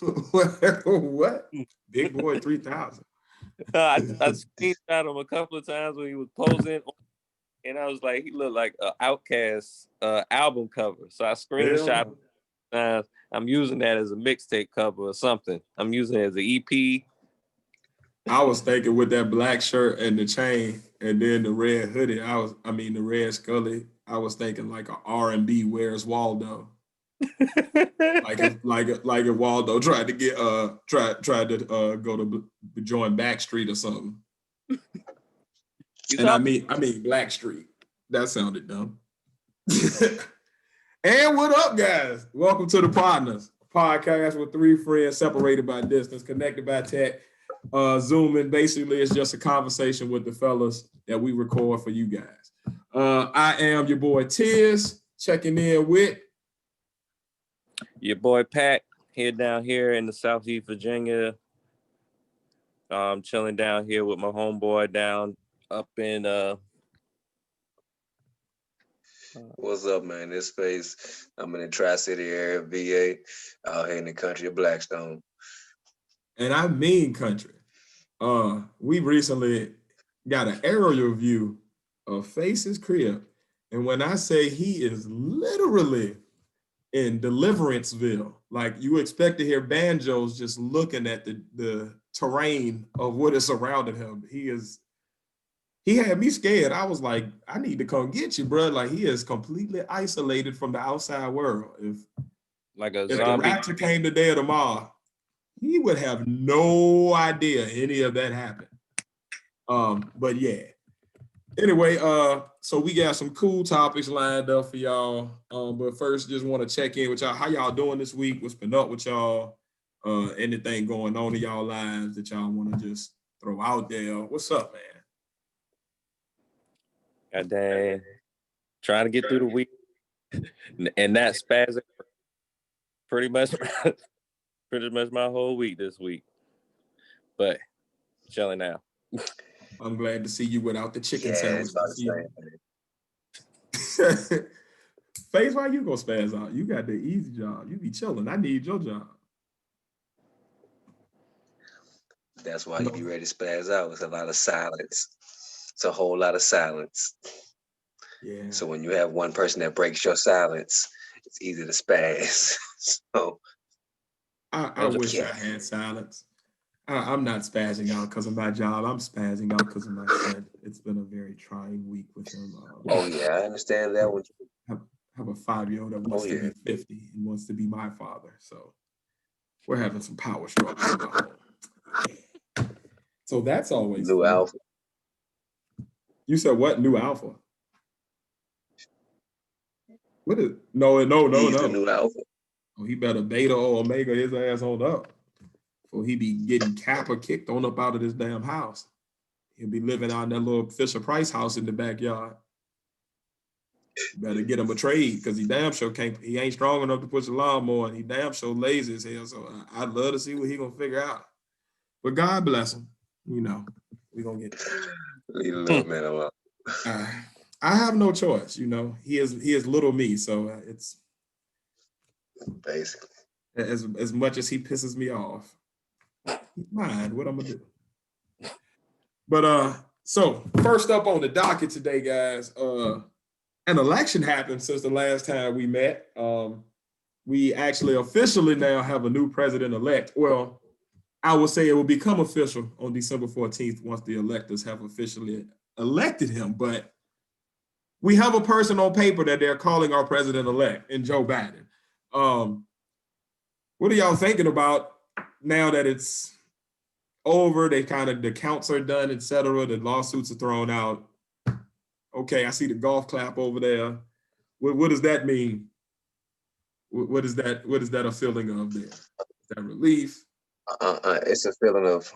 What? Big Boy 3000. I screenshot him a couple of times when he was posing, and I was like, he looked like an Outkast album cover. So I screenshot him. I'm using that as a mixtape cover or something. I'm using it as an EP. I was thinking with that black shirt and the chain, and then the red hoodie. The red Scully. I was thinking like a R&B Where's Waldo. like if Waldo tried to get tried to go to join Backstreet or something. And I mean Blackstreet. That sounded dumb. And what up, guys? Welcome to the Podnas, a podcast with three friends separated by distance, connected by tech. Zooming. Basically, it's just a conversation with the fellas that we record for you guys. I am your boy Tiz, checking in with your boy Pat, down here in the Southeast Virginia. Chilling down here with my homeboy down up in What's up, man? This space. I'm in the Tri-City area, VA, out here in the country of Blackstone. And I mean country. We recently got an aerial view of Face's crib. And when I say he is literally in Deliverenceville, like you expect to hear banjos just looking at the terrain of what is surrounding him. He had me scared. I was like, I need to come get you, bro. Like he is completely isolated from the outside world. If zombie. The rapture came today or tomorrow, he would have no idea any of that happened. But yeah. Anyway, so we got some cool topics lined up for y'all. But first, just want to check in with y'all. How y'all doing this week? What's been up with y'all? Anything going on in y'all lives that y'all want to just throw out there? What's up, man? Goddamn. Trying to get through the week. And that spasm pretty much my whole week this week. But chilling now. I'm glad to see you without the chicken sandwich. Face, why you gonna spaz out? You got the easy job. You be chilling. I need your job. That's why you be ready to spaz out. It's a lot of silence. It's a whole lot of silence. Yeah. So when you have one person that breaks your silence, it's easy to spaz. So I wish I had silence. I'm not spazzing out because of my job. I'm spazzing out because of my son. It's been a very trying week with him. Oh yeah, I understand that one. I have a 5-year-old that wants to be 50 and wants to be my father. So we're having some power struggles in my home. So that's always new fun. alpha. You said what? New alpha? What is? No. He's the new alpha. Oh, he better beta or omega his ass on up. Or he be getting Kappa kicked on up out of this damn house. He'll be living out in that little Fisher Price house in the backyard. You better get him a trade because he damn sure can't. He ain't strong enough to push a lawnmower, and he damn sure lazy as hell. So I'd love to see what he gonna figure out. But God bless him. You know, we gonna get that. Leave a little man alone. I have no choice. You know, he is little me, so it's basically as much as he pisses me off. Mind what I'm gonna do. But so first up on the docket today, guys, an election happened since the last time we met. We actually officially now have a new president-elect. Well, I would say it will become official on December 14th once the electors have officially elected him. But we have a person on paper that they're calling our president-elect in Joe Biden. What are y'all thinking about now that it's over? The counts are done, etc. The lawsuits are thrown out. Okay, I see the golf clap over there. What does that mean? What is that a feeling of there? Is that relief? It's a feeling of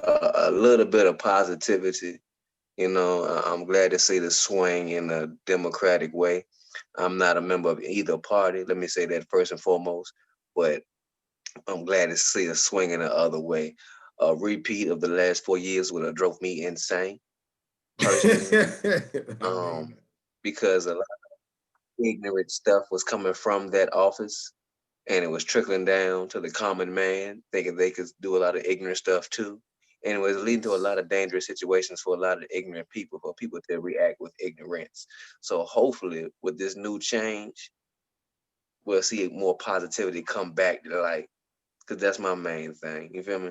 a little bit of positivity. You know, I'm glad to see the swing in a democratic way. I'm not a member of either party. Let me say that first and foremost. But I'm glad to see a swing in the other way. A repeat of the last 4 years would have drove me insane, personally, because a lot of ignorant stuff was coming from that office, and it was trickling down to the common man, thinking they could do a lot of ignorant stuff too. And it was leading to a lot of dangerous situations for a lot of ignorant people, for people to react with ignorance. So hopefully with this new change, we'll see more positivity come back to like, because that's my main thing. You feel me?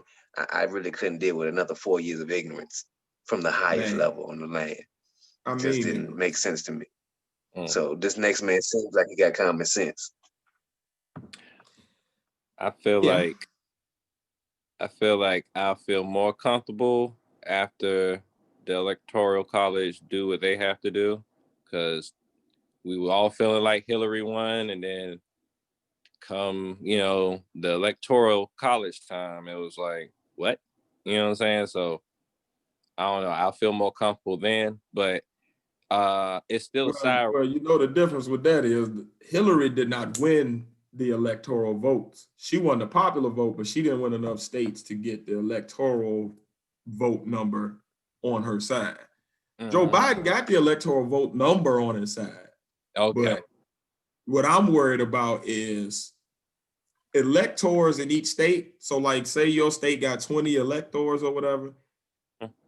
I really couldn't deal with another 4 years of ignorance from the highest Man, level on the land. I It just mean, didn't make sense to me. Mm. So this next man seems like he got common sense. I feel yeah. like I'll feel more comfortable after the electoral college do what they have to do, because we were all feeling like Hillary won, and then come, the electoral college time, it was like, what? You know what I'm saying? So I don't know. I'll feel more comfortable then, but it's still a side. Well, you know the difference with that is Hillary did not win the electoral votes. She won the popular vote, but she didn't win enough states to get the electoral vote number on her side. Joe Biden got the electoral vote number on his side. Okay. But what I'm worried about is electors in each state. So, like, say your state got 20 electors or whatever.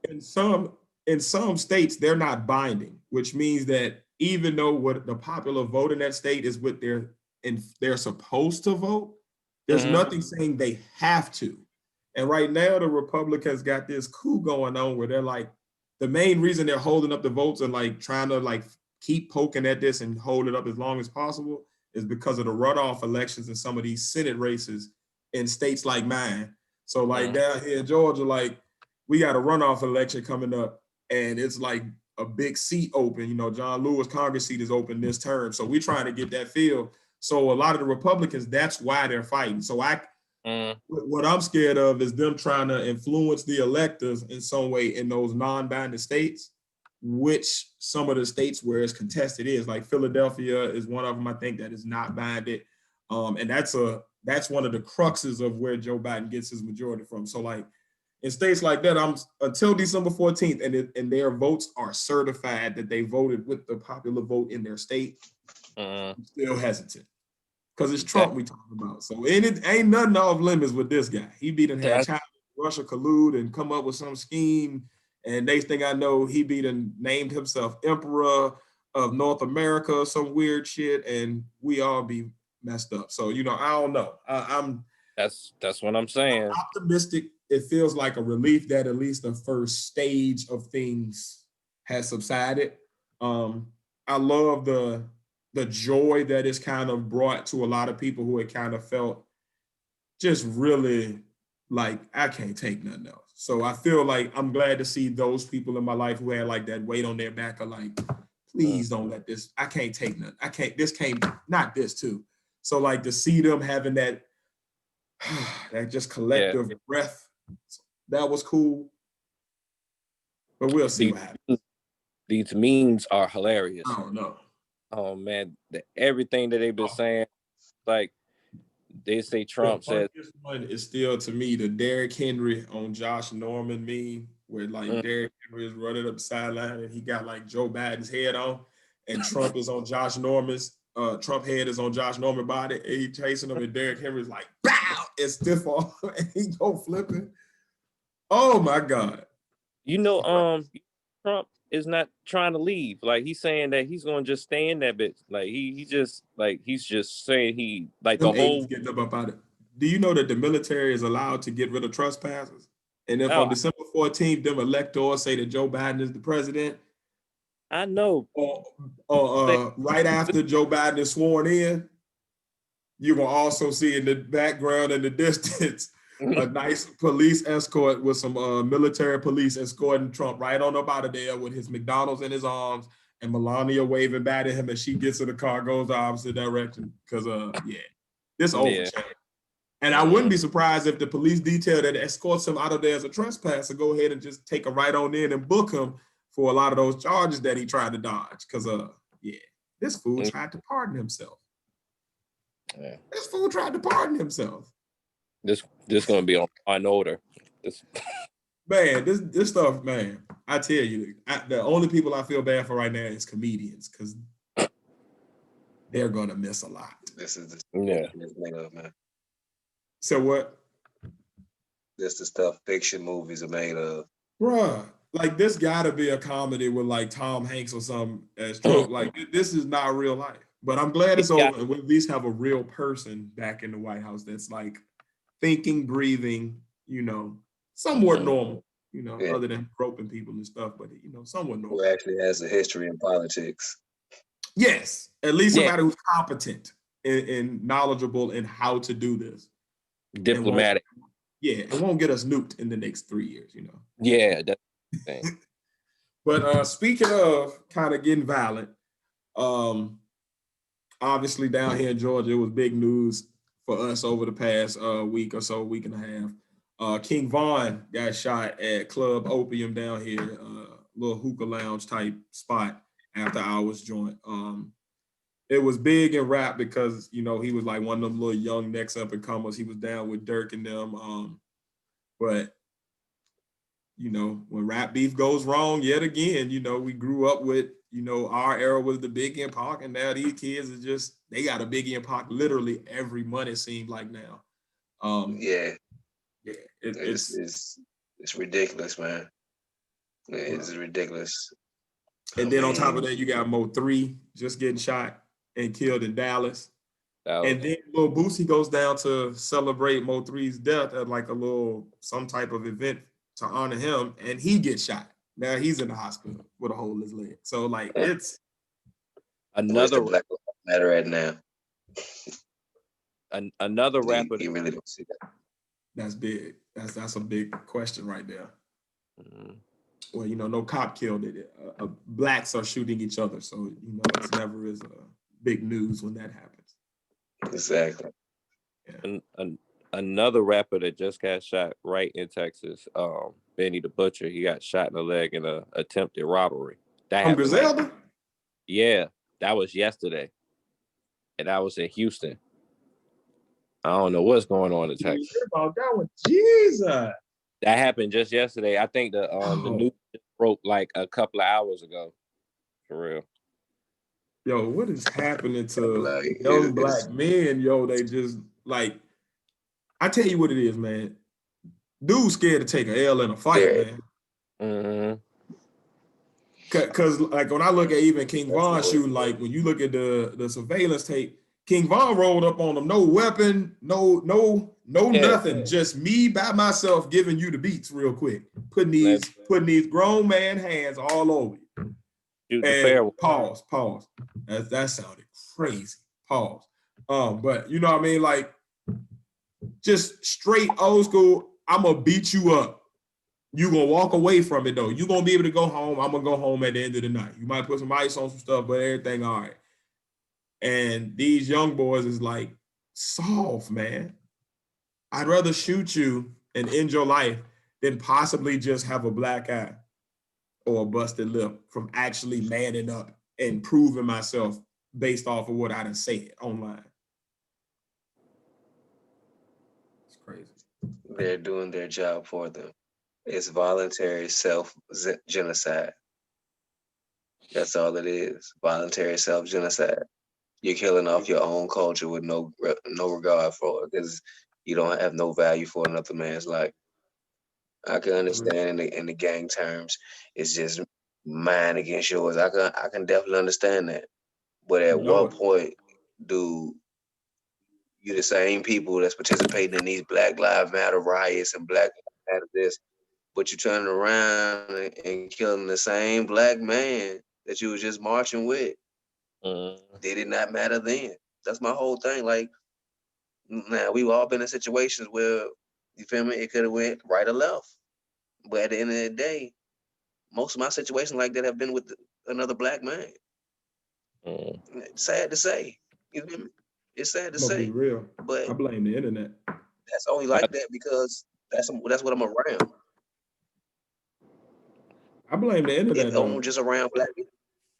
In some states, they're not binding, which means that even though what the popular vote in that state is what they're supposed to vote, there's nothing saying they have to. And right now, the Republicans got this coup going on where they're like, the main reason they're holding up the votes and like trying to like keep poking at this and hold it up as long as possible is because of the runoff elections in some of these Senate races in states like mine. So like down here in Georgia, like we got a runoff election coming up and it's like a big seat open. John Lewis Congress seat is open this term. So we're trying to get that field. So a lot of the Republicans, that's why they're fighting. So what I'm scared of is them trying to influence the electors in some way in those non-binding states, which some of the states where it's contested is, like Philadelphia is one of them, I think, that is not binded. And that's one of the cruxes of where Joe Biden gets his majority from. So like in states like that, I'm until December 14th and their votes are certified that they voted with the popular vote in their state, I'm still hesitant. Because it's Trump we talking about. So it ain't nothing off limits with this guy. He had China, Russia collude and come up with some scheme. And next thing I know, he named himself Emperor of North America, some weird shit, and we all be messed up. So, I don't know. That's what I'm saying. I'm optimistic. It feels like a relief that at least the first stage of things has subsided. I love the joy that is kind of brought to a lot of people who had kind of felt just really like, I can't take nothing else. So I feel like I'm glad to see those people in my life who had like that weight on their back are like, please don't let this, I can't take nothing. Not this too. So like to see them having that just collective breath, that was cool. But we'll see what happens. These memes are hilarious. I don't know. Oh man, everything that they've been saying, like they say Trump said. This one is still to me the Derrick Henry on Josh Norman meme, where like Derrick Henry is running up the sideline and he got like Joe Biden's head on, and Trump is on Josh Norman's. Trump head is on Josh Norman's body, and he chasing him, and Derrick Henry's like, bow, and stiff off, and he go flipping. Oh my God! Trump is not trying to leave. Like he's saying that he's going to just stay in that bitch. Like he's just saying he like the whole getting up about it. Do you know that the military is allowed to get rid of trespassers? And if on December 14th, them electors say that Joe Biden is the president, I know. Or right after Joe Biden is sworn in, you're gonna also see in the background in the distance a nice police escort with some military police escorting Trump right on up out of there with his McDonald's in his arms and Melania waving back at him as she gets in the car, goes the opposite direction. Because this over. And I wouldn't be surprised if the police detail that escorts him out of there as a trespasser go ahead and just take a right on in and book him for a lot of those charges that he tried to dodge. Because this fool tried to pardon himself. Yeah. This fool tried to pardon himself. This gonna be on order. Man, this stuff, man. I tell you, the only people I feel bad for right now is comedians, because they're gonna miss a lot. This is the Yeah. made of, man. So what? This the stuff fiction movies are made of. Bruh, like this gotta be a comedy with like Tom Hanks or something as trope. Like this is not real life. But I'm glad it's over and we at least have a real person back in the White House that's like thinking, breathing, you know, somewhat normal, you know, other than groping people and stuff, but you know, somewhat normal. Who actually has a history in politics. Yes, at least somebody who's competent and knowledgeable in how to do this. Diplomatic. It won't get us nuked in the next 3 years, you know. Yeah, that's the thing. But speaking of kind of getting violent, obviously down here in Georgia, it was big news for us over the past week or so, week and a half. King Von got shot at Club Opium down here, little hookah lounge type spot after hours joint. It was big in rap because, you know, he was like one of them little young next up and comers. He was down with Dirk and them. But, you know, when rap beef goes wrong yet again, you know, we grew up with, you know, our era was the Biggie and Pac, and now these kids are just, they got a Biggie and Pac literally every month, it seemed like now. It's ridiculous, man. It's ridiculous. And then on top of that, you got Mo3 just getting shot and killed in Dallas. And then Lil Boosie goes down to celebrate Mo3's death at like some type of event to honor him, and he gets shot. Now he's in the hospital with a hole in his leg. So like it's another Black Matter right now. Another rapper. You really don't see that. That's big. That's a big question right there. Well, you know, no cop killed it. Blacks are shooting each other, so you know it's never is big news when that happens. Exactly. Yeah. Another rapper that just got shot right in Texas, Benny the Butcher. He got shot in the leg in an attempted robbery. That happened. Griselda? Yeah, that was yesterday, and that was in Houston. I don't know what's going on in Texas. About that one, Jesus. That happened just yesterday. I think the news broke like a couple of hours ago. For real. Yo, what is happening to young black men? Yo, they just like, I tell you what it is, man. Dude's scared to take an L in a fight, man. Mm-hmm. Cause like when I look at even King Von shooting, like when you look at the surveillance tape, King Von rolled up on him, no weapon, no nothing, just me by myself giving you the beats real quick, putting these grown man hands all over you. And pause. That sounded crazy. Pause. But you know what I mean, like just straight old school. I'm gonna beat you up. You gonna walk away from it though. You gonna be able to go home. I'm gonna go home at the end of the night. You might put some ice on some stuff, but everything all right. And these young boys is like, soft, man. I'd rather shoot you and end your life than possibly just have a black eye or a busted lip from actually manning up and proving myself based off of what I done said online. It's crazy. They're doing their job for them. It's voluntary self-genocide. That's all it is. Voluntary self-genocide. You're killing off your own culture with no regard for it because you don't have no value for another man's life. I can understand in the gang terms, it's just mine against yours. I can definitely understand that. But at what point do you the same people that's participating in these Black Lives Matter riots and Black Lives Matter this, but you turning around and killing the same black man that you was just marching with? Did it not matter then? That's my whole thing. Like, now we've all been in situations where, you feel me, it could have went right or left. But at the end of the day, most of my situations like that have been with another black man. It's sad to say. You feel me? It's sad to say. Be real. But I blame the internet. That's only like that because that's what I'm around. I blame the internet. I'm just around black people.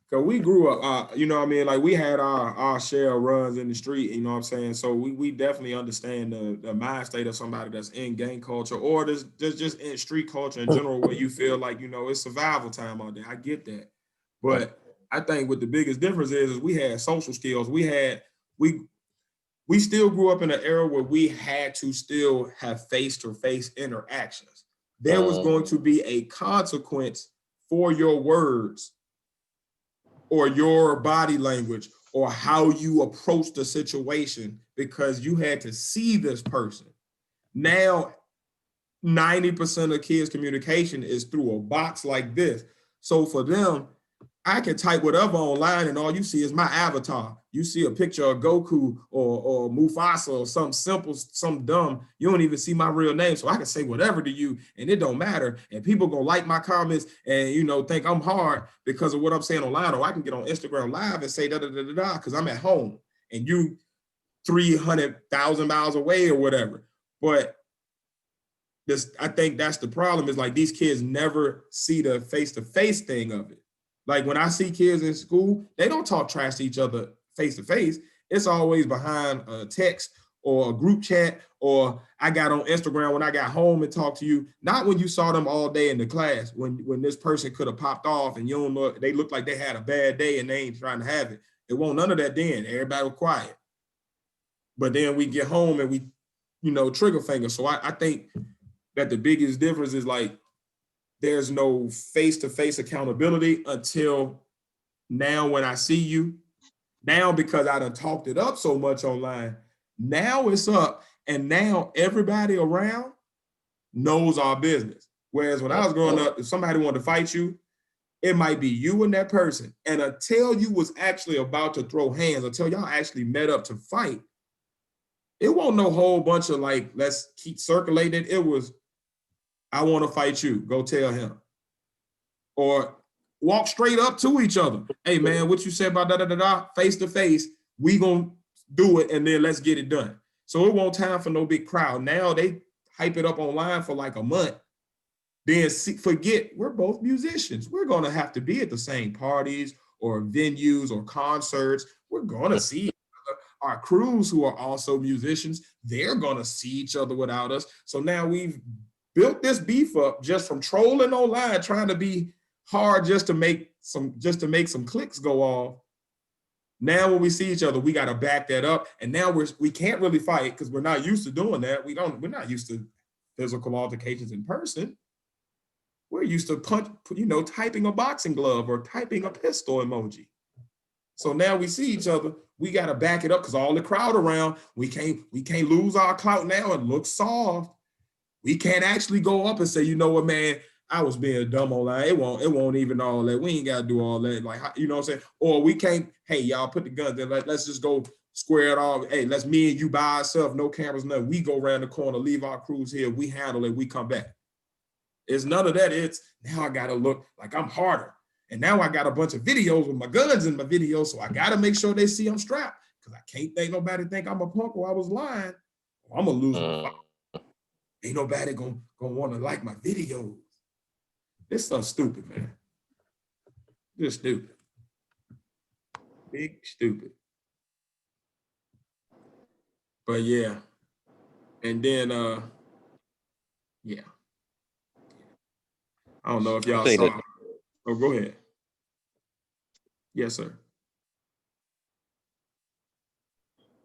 Cause we grew up, you know what I mean? Like we had our share of runs in the street, you know what I'm saying? So we definitely understand the mind state of somebody that's in gang culture or there's just in street culture in general where you feel like, you know, it's survival time out there. I get that. But I think what the biggest difference is we had social skills. We still grew up in an era where we had to still have face-to-face interactions. There was going to be a consequence for your words or your body language or how you approach the situation because you had to see this person. Now, 90% of kids' communication is through a box like this. So for them, I can type whatever online and all you see is my avatar. You see a picture of Goku or Mufasa or something simple, something dumb. You don't even see my real name. So I can say whatever to you and it don't matter. And people gonna like my comments and think I'm hard because of what I'm saying online. Or I can get on Instagram live and say da da da da da because I'm at home and you 300,000 miles away or whatever. But I think that's the problem is like these kids never see the face-to-face thing of it. Like when I see kids in school, they don't talk trash to each other face-to-face. It's always behind a text or a group chat, or I got on Instagram when I got home and talked to you. Not when you saw them all day in the class, when this person could have popped off and you don't know, they look like they had a bad day and they ain't trying to have it. It won't none of that then. Everybody was quiet. But then we get home and we, trigger finger. So I think that the biggest difference is like there's no face-to-face accountability until now when I see you. Now, because I done talked it up so much online, now it's up and now everybody around knows our business. Whereas when I was growing up, if somebody wanted to fight you, it might be you and that person. And until you was actually about to throw hands, until y'all actually met up to fight, it wasn't no whole bunch of like, let's keep circulating. It was, I want to fight you. Go tell him. Or walk straight up to each other. Hey, man, what you said about da-da-da-da, face to face, we gonna do it and then let's get it done. So it won't time for no big crowd. Now they hype it up online for like a month. Then forget we're both musicians. We're gonna have to be at the same parties or venues or concerts. We're gonna see each other. Our crews who are also musicians, they're gonna see each other without us. So now we've built this beef up just from trolling online, trying to be hard just to make some clicks go off. Now when we see each other, we got to back that up. And now we can't really fight because we're not used to doing that. We're not used to physical altercations in person. We're used to typing a boxing glove or typing a pistol emoji. So now we see each other, we got to back it up because all the crowd around, we can't lose our clout now and look soft. We can't actually go up and say, you know what, man, I was being dumb online. It won't even all that. We ain't got to do all that. Like, you know what I'm saying? Or we can't, hey, y'all put the guns there. Let's just go square it off. Hey, let's me and you by ourselves, no cameras, nothing. We go around the corner, leave our crews here. We handle it. We come back. It's none of that. It's now I got to look like I'm harder. And now I got a bunch of videos with my guns in my videos. So I got to make sure they see I'm strapped because I can't think nobody think I'm a punk or I was lying. Or I'm going to lose my phone. Ain't nobody gonna want to like my videos. This stuff's stupid, man. Just stupid. Big stupid. But yeah. And then yeah. I don't know if y'all saw. Oh, go ahead. Yes, sir.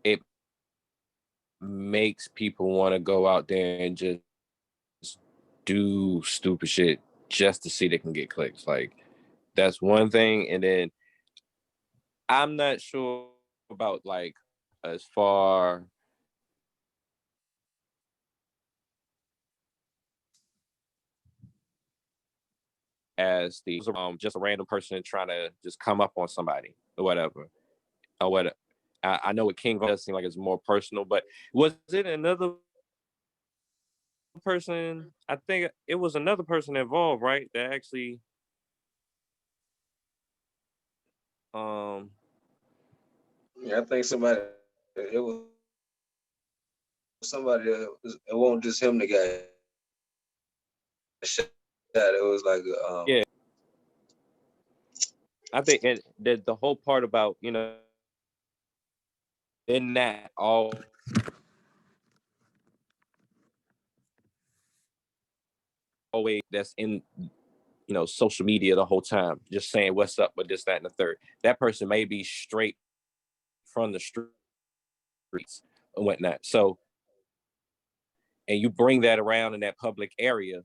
It makes people want to go out there and just do stupid shit just to see they can get clicks. Like that's one thing. And then I'm not sure about like as far as the just a random person trying to just come up on somebody or whatever. Or what I know what King does seem like it's more personal, but was it another person? I think it was another person involved, right? That actually Yeah, I think it was somebody it wasn't just him that got shot. It was like yeah. I think the whole part about, in that all always that's in social media the whole time, just saying what's up with this, that, and the third. That person may be straight from the streets and whatnot. So, and you bring that around in that public area,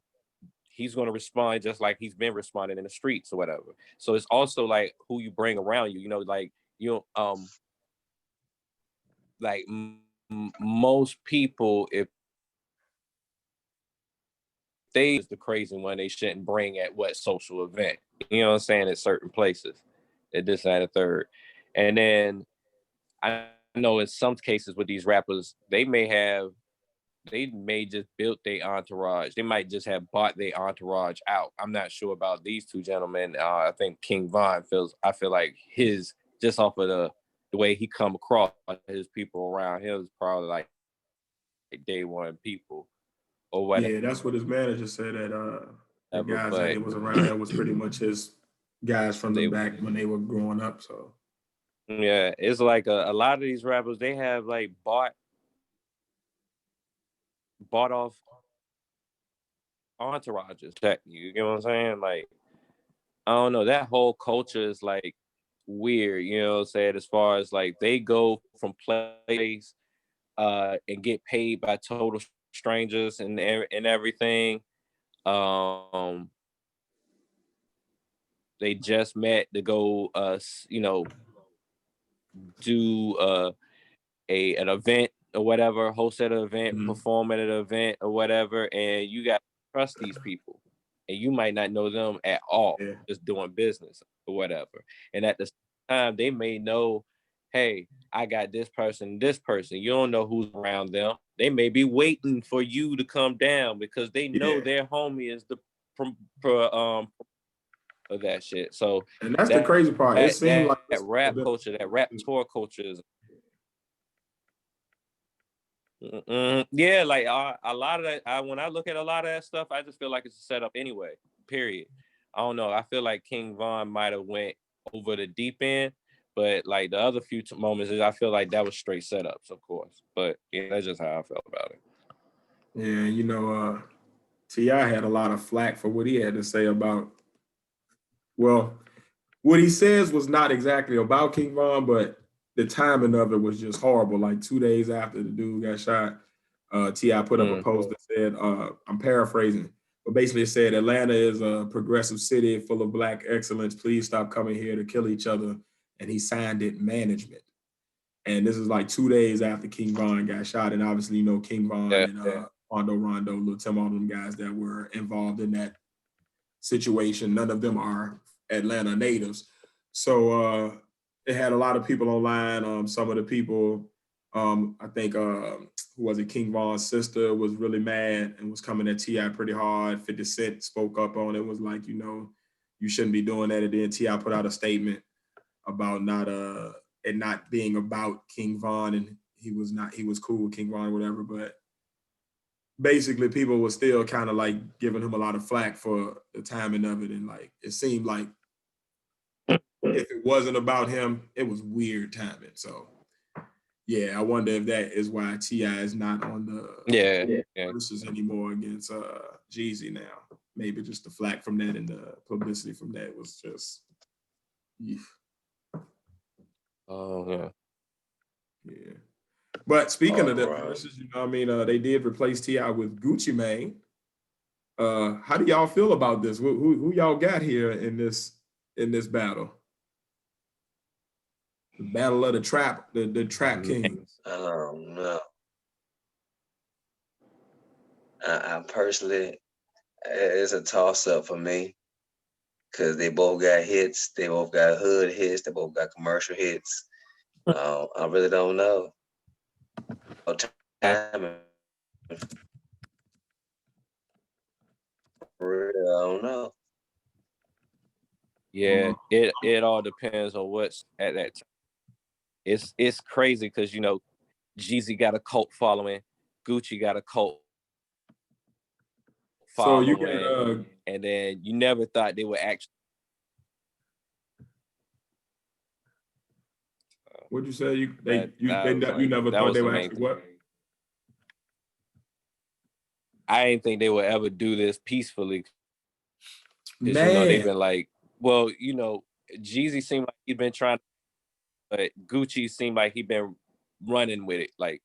he's going to respond just like he's been responding in the streets or whatever. So it's also like who you bring around you, like most people, if they is the crazy one, they shouldn't bring at what social event, you know what I'm saying, at certain places, at this, that, and third. And then I know in some cases with these rappers, they may just built their entourage. They might just have bought their entourage out. I'm not sure about these two gentlemen. I think King Von I feel like his, just off of the way he come across, his people around him is probably like day one people or whatever. Yeah, that's what his manager said, that the guys that he was around, that was pretty much his guys from the back when they were growing up. So yeah, it's like a lot of these rappers, they have like bought off entourages. You get what I'm saying? Like, I don't know, that whole culture is like weird, you know what I'm saying, as far as like they go from place and get paid by total strangers and everything. They just met to go do an event or whatever, host at an event, perform at an event or whatever, and you got to trust these people, and you might not know them at all, just doing business or whatever. And at the same time, they may know, hey, I got this person. You don't know who's around them. They may be waiting for you to come down because they know their homie is the of that shit. So, and that's the crazy part. It seemed like that rap culture, that rap tour culture is. Yeah, like a lot of that. When I look at a lot of that stuff, I just feel like it's a setup anyway. Period. I don't know. I feel like King Von might have went over the deep end, but like the other few moments, I feel like that was straight setups, of course. But yeah, that's just how I felt about it. Yeah, T.I. had a lot of flack for what he had to say about. Well, what he says was not exactly about King Von, but the timing of it was just horrible. Like 2 days after the dude got shot, T.I. put up a post that said, I'm paraphrasing, but basically it said, Atlanta is a progressive city full of Black excellence. Please stop coming here to kill each other. And he signed it management. And this is like 2 days after King Von got shot. And obviously, King Von and Rondo, Lil Tim, all them guys that were involved in that situation. None of them are Atlanta natives. So it had a lot of people online. Some of the people, I think, who was it, King Von's sister was really mad and was coming at T.I. pretty hard. 50 Cent spoke up on it, was like, you shouldn't be doing that. And then T.I. put out a statement about it not being about King Von, and he was cool with King Von or whatever, but basically people were still kind of like giving him a lot of flack for the timing of it. And like, it seemed like if it wasn't about him, it was weird timing. So yeah, I wonder if that is why T.I. is not on the verses anymore against Jeezy now. Maybe just the flack from that and the publicity from that was just, Oh yeah. Yeah. But speaking of the verses, they did replace T.I. with Gucci Mane. How do y'all feel about this? Who y'all got here in this battle? The battle of the trap, the trap kings. I don't know. I personally, it's a toss up for me because they both got hits. They both got hood hits. They both got commercial hits. I really don't know. Really, I don't know. Yeah, it all depends on what's at that time. It's crazy because Jeezy got a cult following, Gucci got a cult following, so you got, and then you never thought they would actually. What'd you say? You never thought they would actually what? I didn't think they would ever do this peacefully. Because you know they've Man, been like, well, you know, Jeezy seemed like he'd been trying, but Gucci seemed like he'd been running with it, like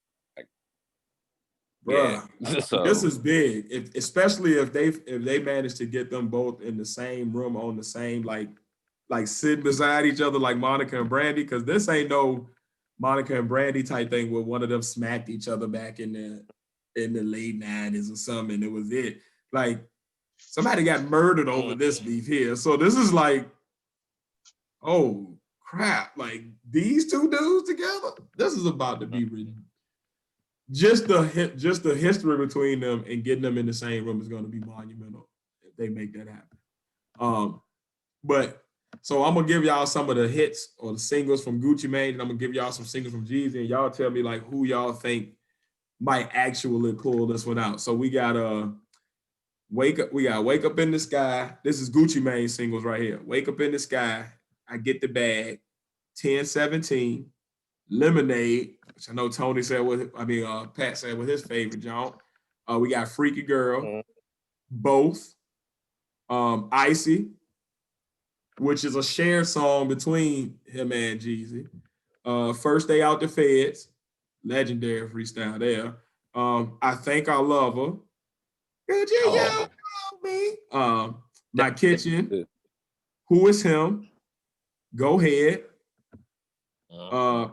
bruh, yeah. this So is big. Especially if they manage to get them both in the same room on the same like sitting beside each other like Monica and Brandy, because this ain't no Monica and Brandy type thing where one of them smacked each other back in the late 90s or something, and it was it. Like somebody got murdered over this beef here. So this is like, oh crap, like these two dudes together. This is about to be just the history between them and getting them in the same room is going to be monumental if they make that happen. But so I'm gonna give y'all some of the hits or the singles from Gucci Mane, and I'm gonna give y'all some singles from Jeezy, and y'all tell me like who y'all think might actually pull this one out. So we got Wake Up in the Sky. This is Gucci Mane singles right here. Wake Up in the Sky, I Get the Bag, 1017, Lemonade, which I know Tony said Pat said was his favorite, John. We got Freaky Girl, Both, Icy, which is a shared song between him and Jeezy. First Day Out the Feds, legendary freestyle there. I Think I Love Her. Could you yell me? My Kitchen, Who Is Him? Go Ahead.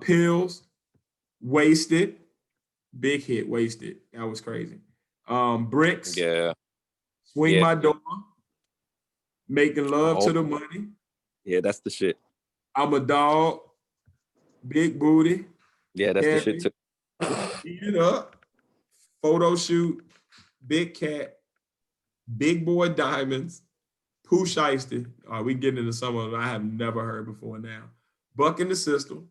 Pills, Wasted, big hit, Wasted. That was crazy. Bricks, yeah, Swing My Door, Making Love to the Money. Yeah, that's the shit. I'm a Dog, Big Booty. Yeah, that's the shit too. Eat It Up, Photo Shoot, Big Cat, Big Boy Diamonds, Pooh Shiesty. We getting into some of them I have never heard before now. Buck in the System,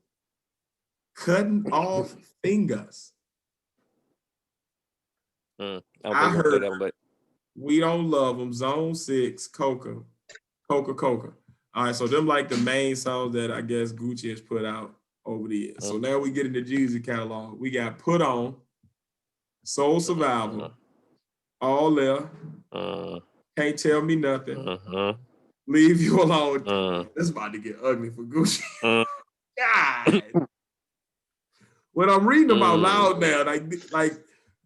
Cutting Off Fingers. I heard them, but We Don't Love Them, Zone 6, Coca. All right, so them like the main songs that I guess Gucci has put out over the years. So now we get into Jeezy catalog. We got Put On, Soul Survival, All There, Can't Tell Me Nothing, Leave You Alone. This is about to get ugly for Gucci. God. When I'm reading them out loud now, like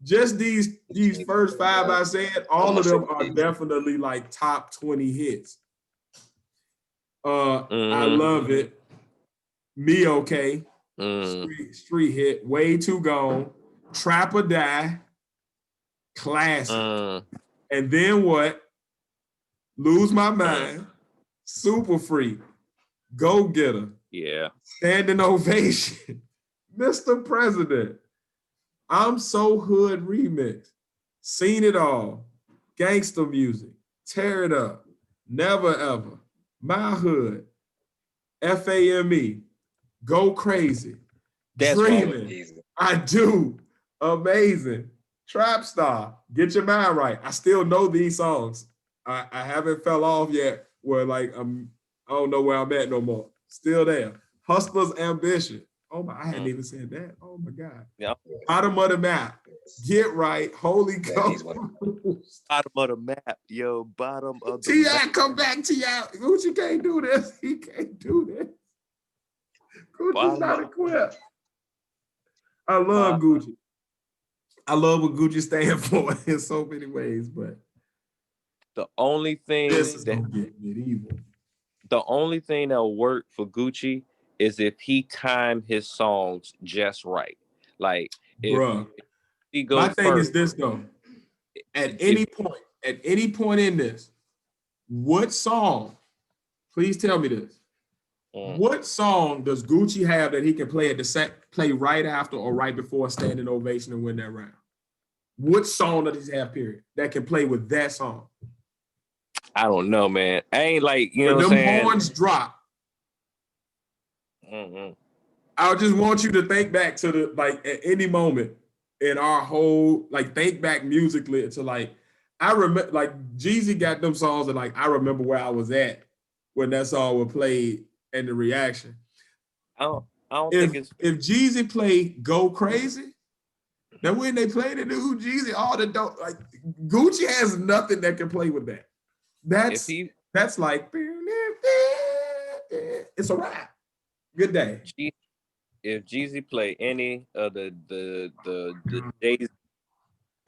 just these first five I said, all of them are definitely like top 20 hits. I Love It, Me Okay, street hit, Way Too Gone, Trap or Die, classic. And then what? Lose My Mind, Super Freak, Go Getter, Standing Ovation, Mr. President, I'm So Hood remix, Seen It All, Gangsta Music, Tear It Up, Never Ever, My Hood, FAME, Go Crazy, Dreaming, I Do, Amazing, Trap Star, Get Your Mind Right. I still know these songs. I haven't fell off yet where like I don't know where I'm at no more. Still there. Hustler's Ambition. Oh my, I hadn't even said that. Oh my God. Yeah. Bottom of the Map. Get Right. Holy Ghost. Bottom of the map, yo. Bottom of the T.I. map. come back, T.I. Gucci can't do this. He can't do this. Gucci's not equipped. I love Gucci. I love what Gucci stands for in so many ways, but the only thing this is gonna get medieval. The only thing that'll work for Gucci is if he timed his songs just right. Like, if he goes my thing is this though. At any point in this, what song? Please tell me this. What song does Gucci have that he can play at play right after or right before a standing ovation and win that round? What song does he have? Period that can play with that song? I don't know, man. I ain't like, you know what I'm saying? When horns drop. I just want you to think back to the, like, at any moment in our whole, like, think back musically to, like, I remember, like, Jeezy got them songs that, like, I remember where I was at when that song was played and the reaction. I don't think it's... If Jeezy played Go Crazy, then when they played it, Jeezy, all the dope, like, Gucci has nothing that can play with that. That's That's like it's a wrap. Good day. If Jeezy play any of the Jay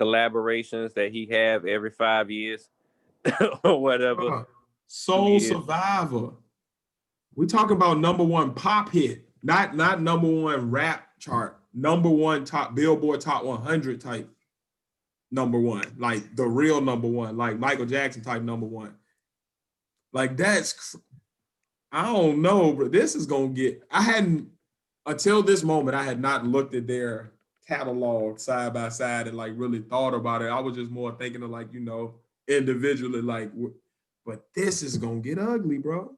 collaborations that he have every 5 years or whatever, Soul Survivor. We talking about number one pop hit, not number one rap chart, number one top Billboard Top 100 type number one, like the real number one, like Michael Jackson type number one. Like I don't know, but this is gonna get. I hadn't until this moment. I had not looked at their catalog side by side and like really thought about it. I was just more thinking of like individually, like. But this is gonna get ugly, bro.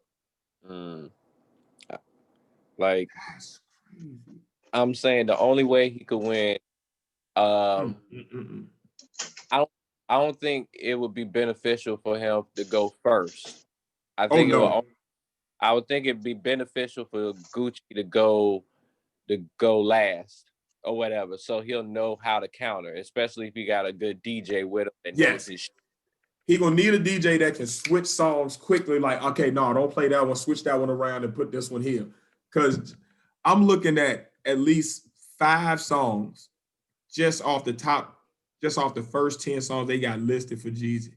Like, I'm saying the only way he could win, I don't think it would be beneficial for him to go first. I think I would think it'd be beneficial for Gucci to go last or whatever, so he'll know how to counter, especially if he got a good DJ with him that knows his shit. He gonna need a DJ that can switch songs quickly. Like, okay, no, don't play that one. Switch that one around and put this one here. Because I'm looking at least 5 songs just off the first 10 songs they got listed for Jeezy.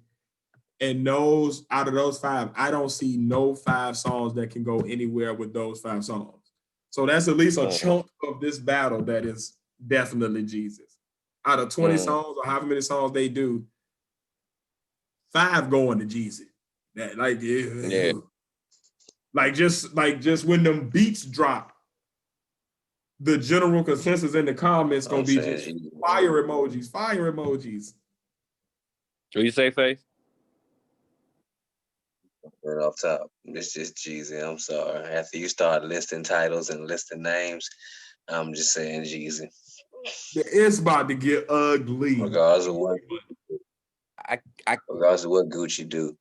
And out of those 5, I don't see no 5 songs that can go anywhere with those 5 songs. So that's at least a chunk of this battle that is definitely Jeezy's. Out of 20 songs or however many songs they do, 5 going to Jeezy. That just when them beats drop, the general consensus in the comments gonna be just fire emojis. What you say, Faith? Right off top, it's just Jeezy. I'm sorry. After you start listing titles and listing names, I'm just saying Jeezy. It's about to get ugly. Regardless of what Gucci do,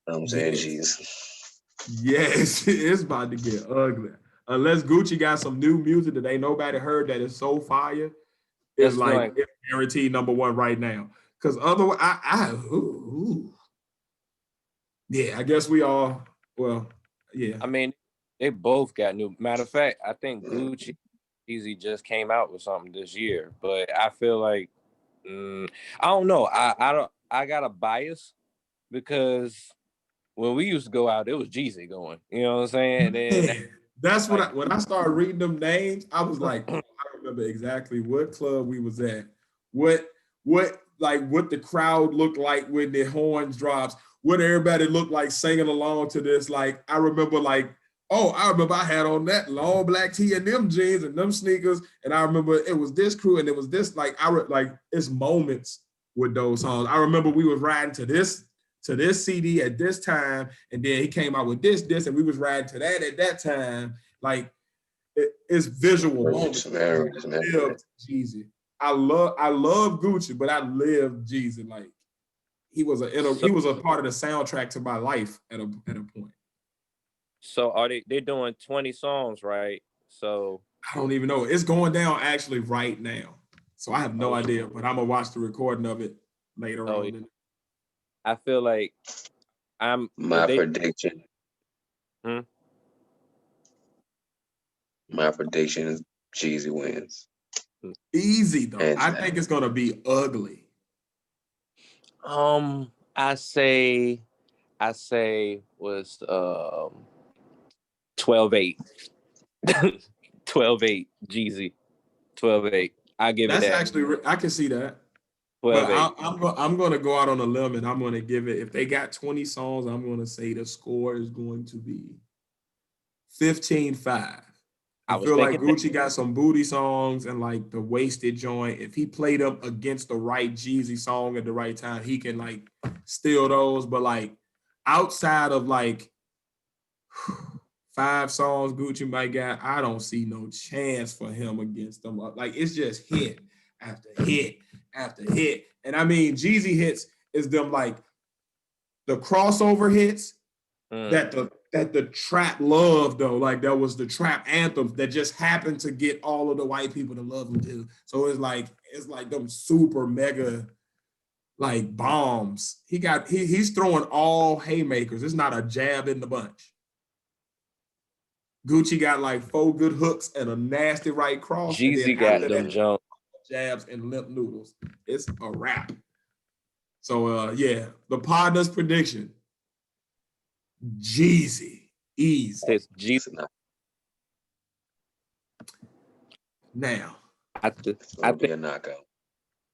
I'm saying Jeezy. Yes, it's about to get ugly. Unless Gucci got some new music that ain't nobody heard that is so fire, it's guaranteed number one right now. Because otherwise, yeah, I guess we all. Well, yeah. I mean, they both got new. Matter of fact, I think Gucci Easy just came out with something this year, but I feel like I don't know. I got a bias because when we used to go out, it was Jeezy going. You know what I'm saying? And then that's when I started reading them names, I was like, I remember exactly what club we was at, what the crowd looked like when the horns drops, what everybody looked like singing along to this. Like I remember I had on that long black tee and them jeans and them sneakers, and I remember it was this crew and it was this it's moments with those songs. I remember we was riding to this CD at this time, and then he came out with this, and we was riding to that at that time. Like it's visual moments. I lived Jeezy. I love Gucci, but I lived Jeezy. Like he was a part of the soundtrack to my life at a point. So are they're doing 20 songs, right? So I don't even know. It's going down actually right now. So I have no idea, but I'm gonna watch the recording of it later on. Yeah. I feel like my prediction. My prediction is Jeezy wins. Easy though. I think it's gonna be ugly. I say was 12-8. 12-8 Jeezy. 12-8. I give it that. That's actually I can see that. But I'm going to go out on a limb and I'm going to give it, if they got 20 songs, I'm going to say the score is going to be 15-5. I feel like Gucci got some booty songs and like the Wasted joint. If he played them against the right Jeezy song at the right time, he can like steal those. But like outside of like 5 songs Gucci might got, I don't see no chance for him against them. Like it's just hit after hit after hit. And I mean, Jeezy hits is them like the crossover hits that the trap loved though. Like that was the trap anthems that just happened to get all of the white people to love them too. So it's like them super mega like bombs. He's throwing all haymakers. It's not a jab in the bunch. Gucci got like 4 good hooks and a nasty right cross. And then Jeezy got after them that, jump. jabs and limp noodles. It's a wrap. So yeah, the Podnas prediction. Jeezy. Easy. Says Jeezy. Now. I think a knockout.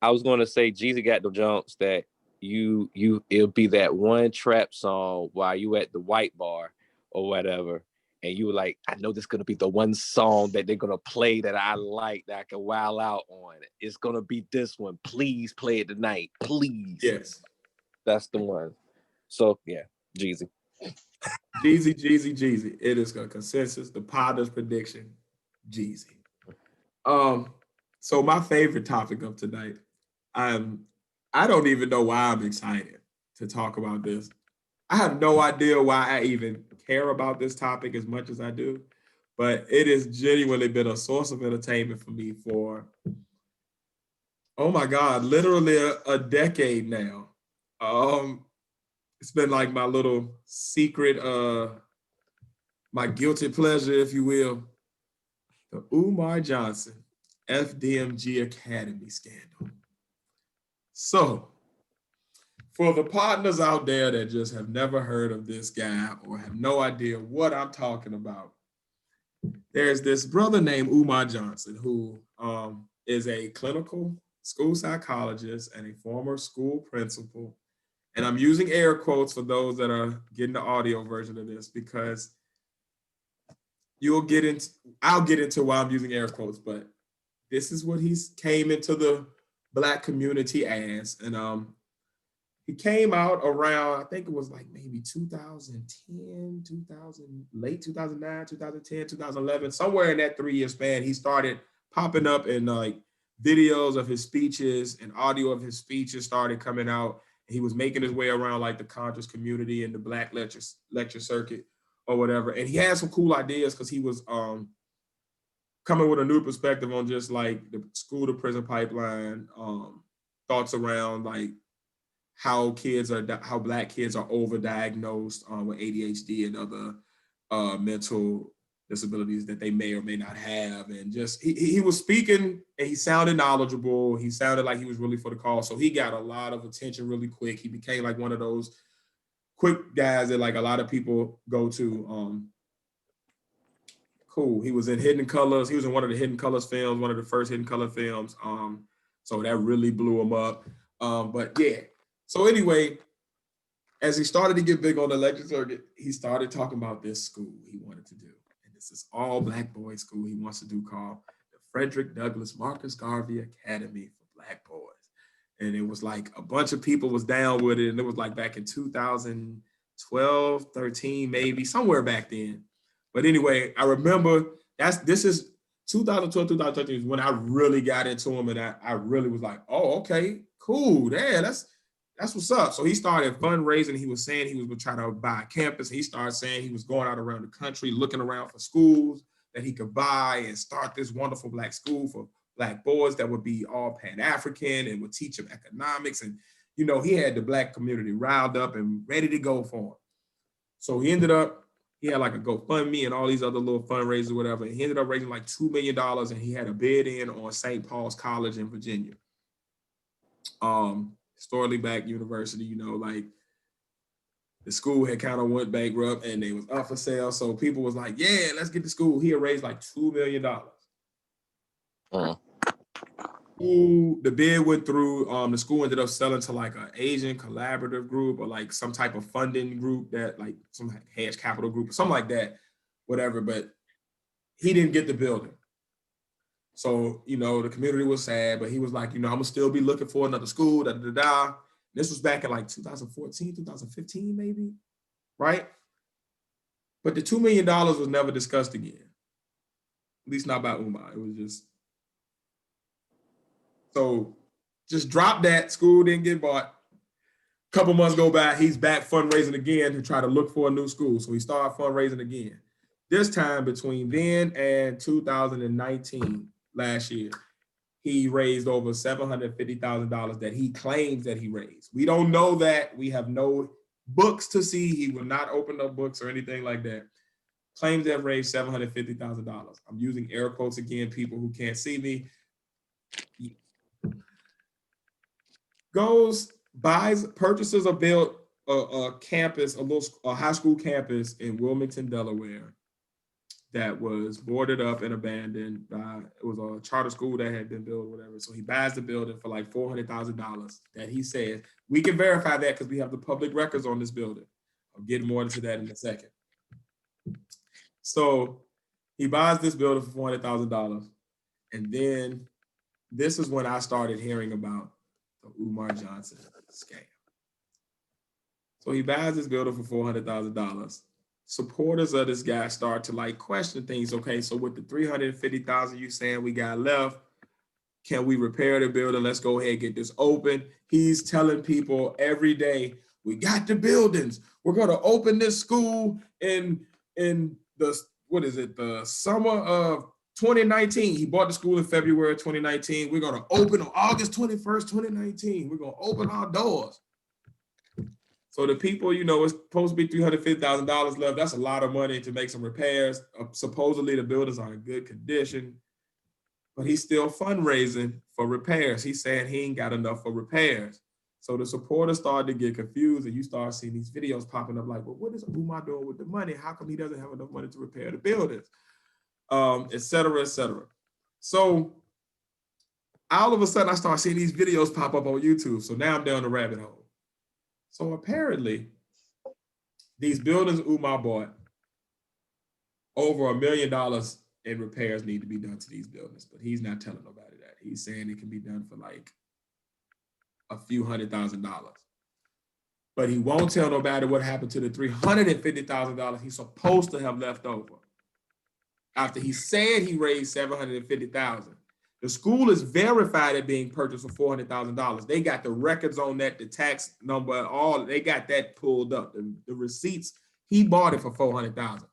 I was gonna say Jeezy got them jumps that it'll be that one trap song while you at the white bar or whatever, and you were like, I know this is gonna be the one song that they're gonna play that I like that I can wow out on. It's gonna be this one. Please play it tonight, please. Yes, that's the one. So yeah, Jeezy. Jeezy. It is a consensus. The Podnas prediction, Jeezy. So my favorite topic of tonight. I don't even know why I'm excited to talk about this. I have no idea why I even care about this topic as much as I do, but it has genuinely been a source of entertainment for me for, oh my God, literally a decade now. It's been like my little secret, my guilty pleasure, if you will, the Umar Johnson FDMG Academy scandal. So, for the partners out there that just have never heard of this guy or have no idea what I'm talking about, there's this brother named Umar Johnson who is a clinical school psychologist and a former school principal. And I'm using air quotes for those that are getting the audio version of this because I'll get into why I'm using air quotes, but this is what he's came into the Black community as. And he came out around, I think it was like maybe 2010, late 2009, 2010, 2011, somewhere in that 3-year span. He started popping up in like videos of his speeches and audio of his speeches started coming out. He was making his way around like the conscious community and the Black lecture circuit or whatever. And he had some cool ideas because he was coming with a new perspective on just like the school to prison pipeline, thoughts around like how Black kids are overdiagnosed with ADHD and other mental disabilities that they may or may not have. And just he was speaking and he sounded knowledgeable. He sounded like he was really for the cause. So he got a lot of attention really quick. He became like one of those quick guys that like a lot of people go to. Cool. He was in Hidden Colors. He was in one of the Hidden Colors films, one of the first Hidden Color films. So that really blew him up. But yeah. So anyway, as he started to get big on the lecture circuit, he started talking about this school he wanted to do. And this is all Black boys school he wants to do called the Frederick Douglass Marcus Garvey Academy for Black boys. And it was like a bunch of people was down with it. And it was like back in 2012, 13, maybe somewhere back then. But anyway, I remember this is 2012, 2013 is when I really got into him. And I really was like, oh, okay, cool. Yeah, that's what's up. So he started fundraising. He was saying he was going to try to buy a campus. He started saying he was going out around the country, looking around for schools that he could buy and start this wonderful Black school for Black boys that would be all Pan-African and would teach them economics. And, you know, he had the Black community riled up and ready to go for him. So he had like a GoFundMe and all these other little fundraisers or whatever. And he ended up raising like $2 million and he had a bid in on St. Paul's College in Virginia. Historically Black university, you know, like the school had kind of went bankrupt and they was up for sale. So people was like, yeah, let's get the school. He had raised like $2 million. The bid went through. The school ended up selling to like an Asian collaborative group or like some type of funding group that like some hedge capital group or something like that, whatever. But he didn't get the building. So, you know, the community was sad, but he was like, you know, I'm gonna still be looking for another school, This was back in like 2014, 2015, maybe, right? But the $2 million was never discussed again. At least not by Umar. It was just, so just drop that. School didn't get bought. Couple months go by, he's back fundraising again to try to look for a new school. So he started fundraising again. This time between then and 2019, last year, he raised over $750,000 that he claims that he raised. We don't know that. We have no books to see. He will not open no books or anything like that. Claims that raised $750,000. I'm using air quotes again, people who can't see me. Goes, buys, purchases or built a campus, a high school campus in Wilmington, Delaware, that was boarded up and abandoned by, it was a charter school that had been built or whatever. So he buys the building for like $400,000 that he says, we can verify that because we have the public records on this building. I'll get more into that in a second. So he buys this building for $400,000. And then this is when I started hearing about the Umar Johnson scam. So he buys this building for $400,000. Supporters of this guy start to like question things. Okay, so with the $350,000 you saying we got left, can we repair the building? Let's go ahead and get this open. He's telling people every day, we got the buildings. We're gonna open this school in the, what is it, the summer of 2019. He bought the school in February 2019. We're gonna open on August 21st, 2019. We're gonna open our doors. So the people, you know, it's supposed to be $350,000 left. That's a lot of money to make some repairs. Supposedly the buildings are in good condition, but he's still fundraising for repairs. He's saying he ain't got enough for repairs. So the supporters started to get confused, and you start seeing these videos popping up like, well, what is Umar doing with the money? How come he doesn't have enough money to repair the buildings? Et cetera, et cetera. So all of a sudden I start seeing these videos pop up on YouTube. So now I'm down the rabbit hole. So apparently, these buildings Umar bought, over $1 million in repairs need to be done to these buildings, but he's not telling nobody that. He's saying it can be done for like a few $100,000. But he won't tell nobody what happened to the $350,000 he's supposed to have left over. After he said he raised $750,000. The school is verified at being purchased for $400,000. They got the records on that, the tax number, all, they got that pulled up. The receipts, he bought it for $400,000.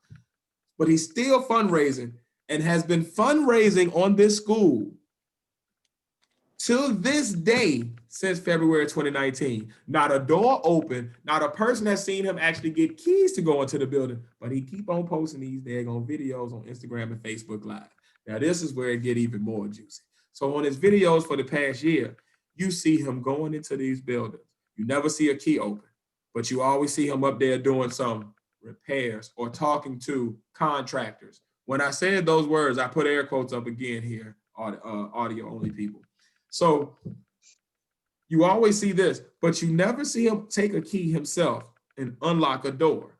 But he's still fundraising and has been fundraising on this school till this day since February 2019. Not a door open, not a person has seen him actually get keys to go into the building, but he keep on posting these daggone videos on Instagram and Facebook Live. Now, this is where it get even more juicy. So on his videos for the past year, you see him going into these buildings. You never see a key open, but you always see him up there doing some repairs or talking to contractors. When I said those words, I put air quotes up again here, audio only people. So you always see this, but you never see him take a key himself and unlock a door.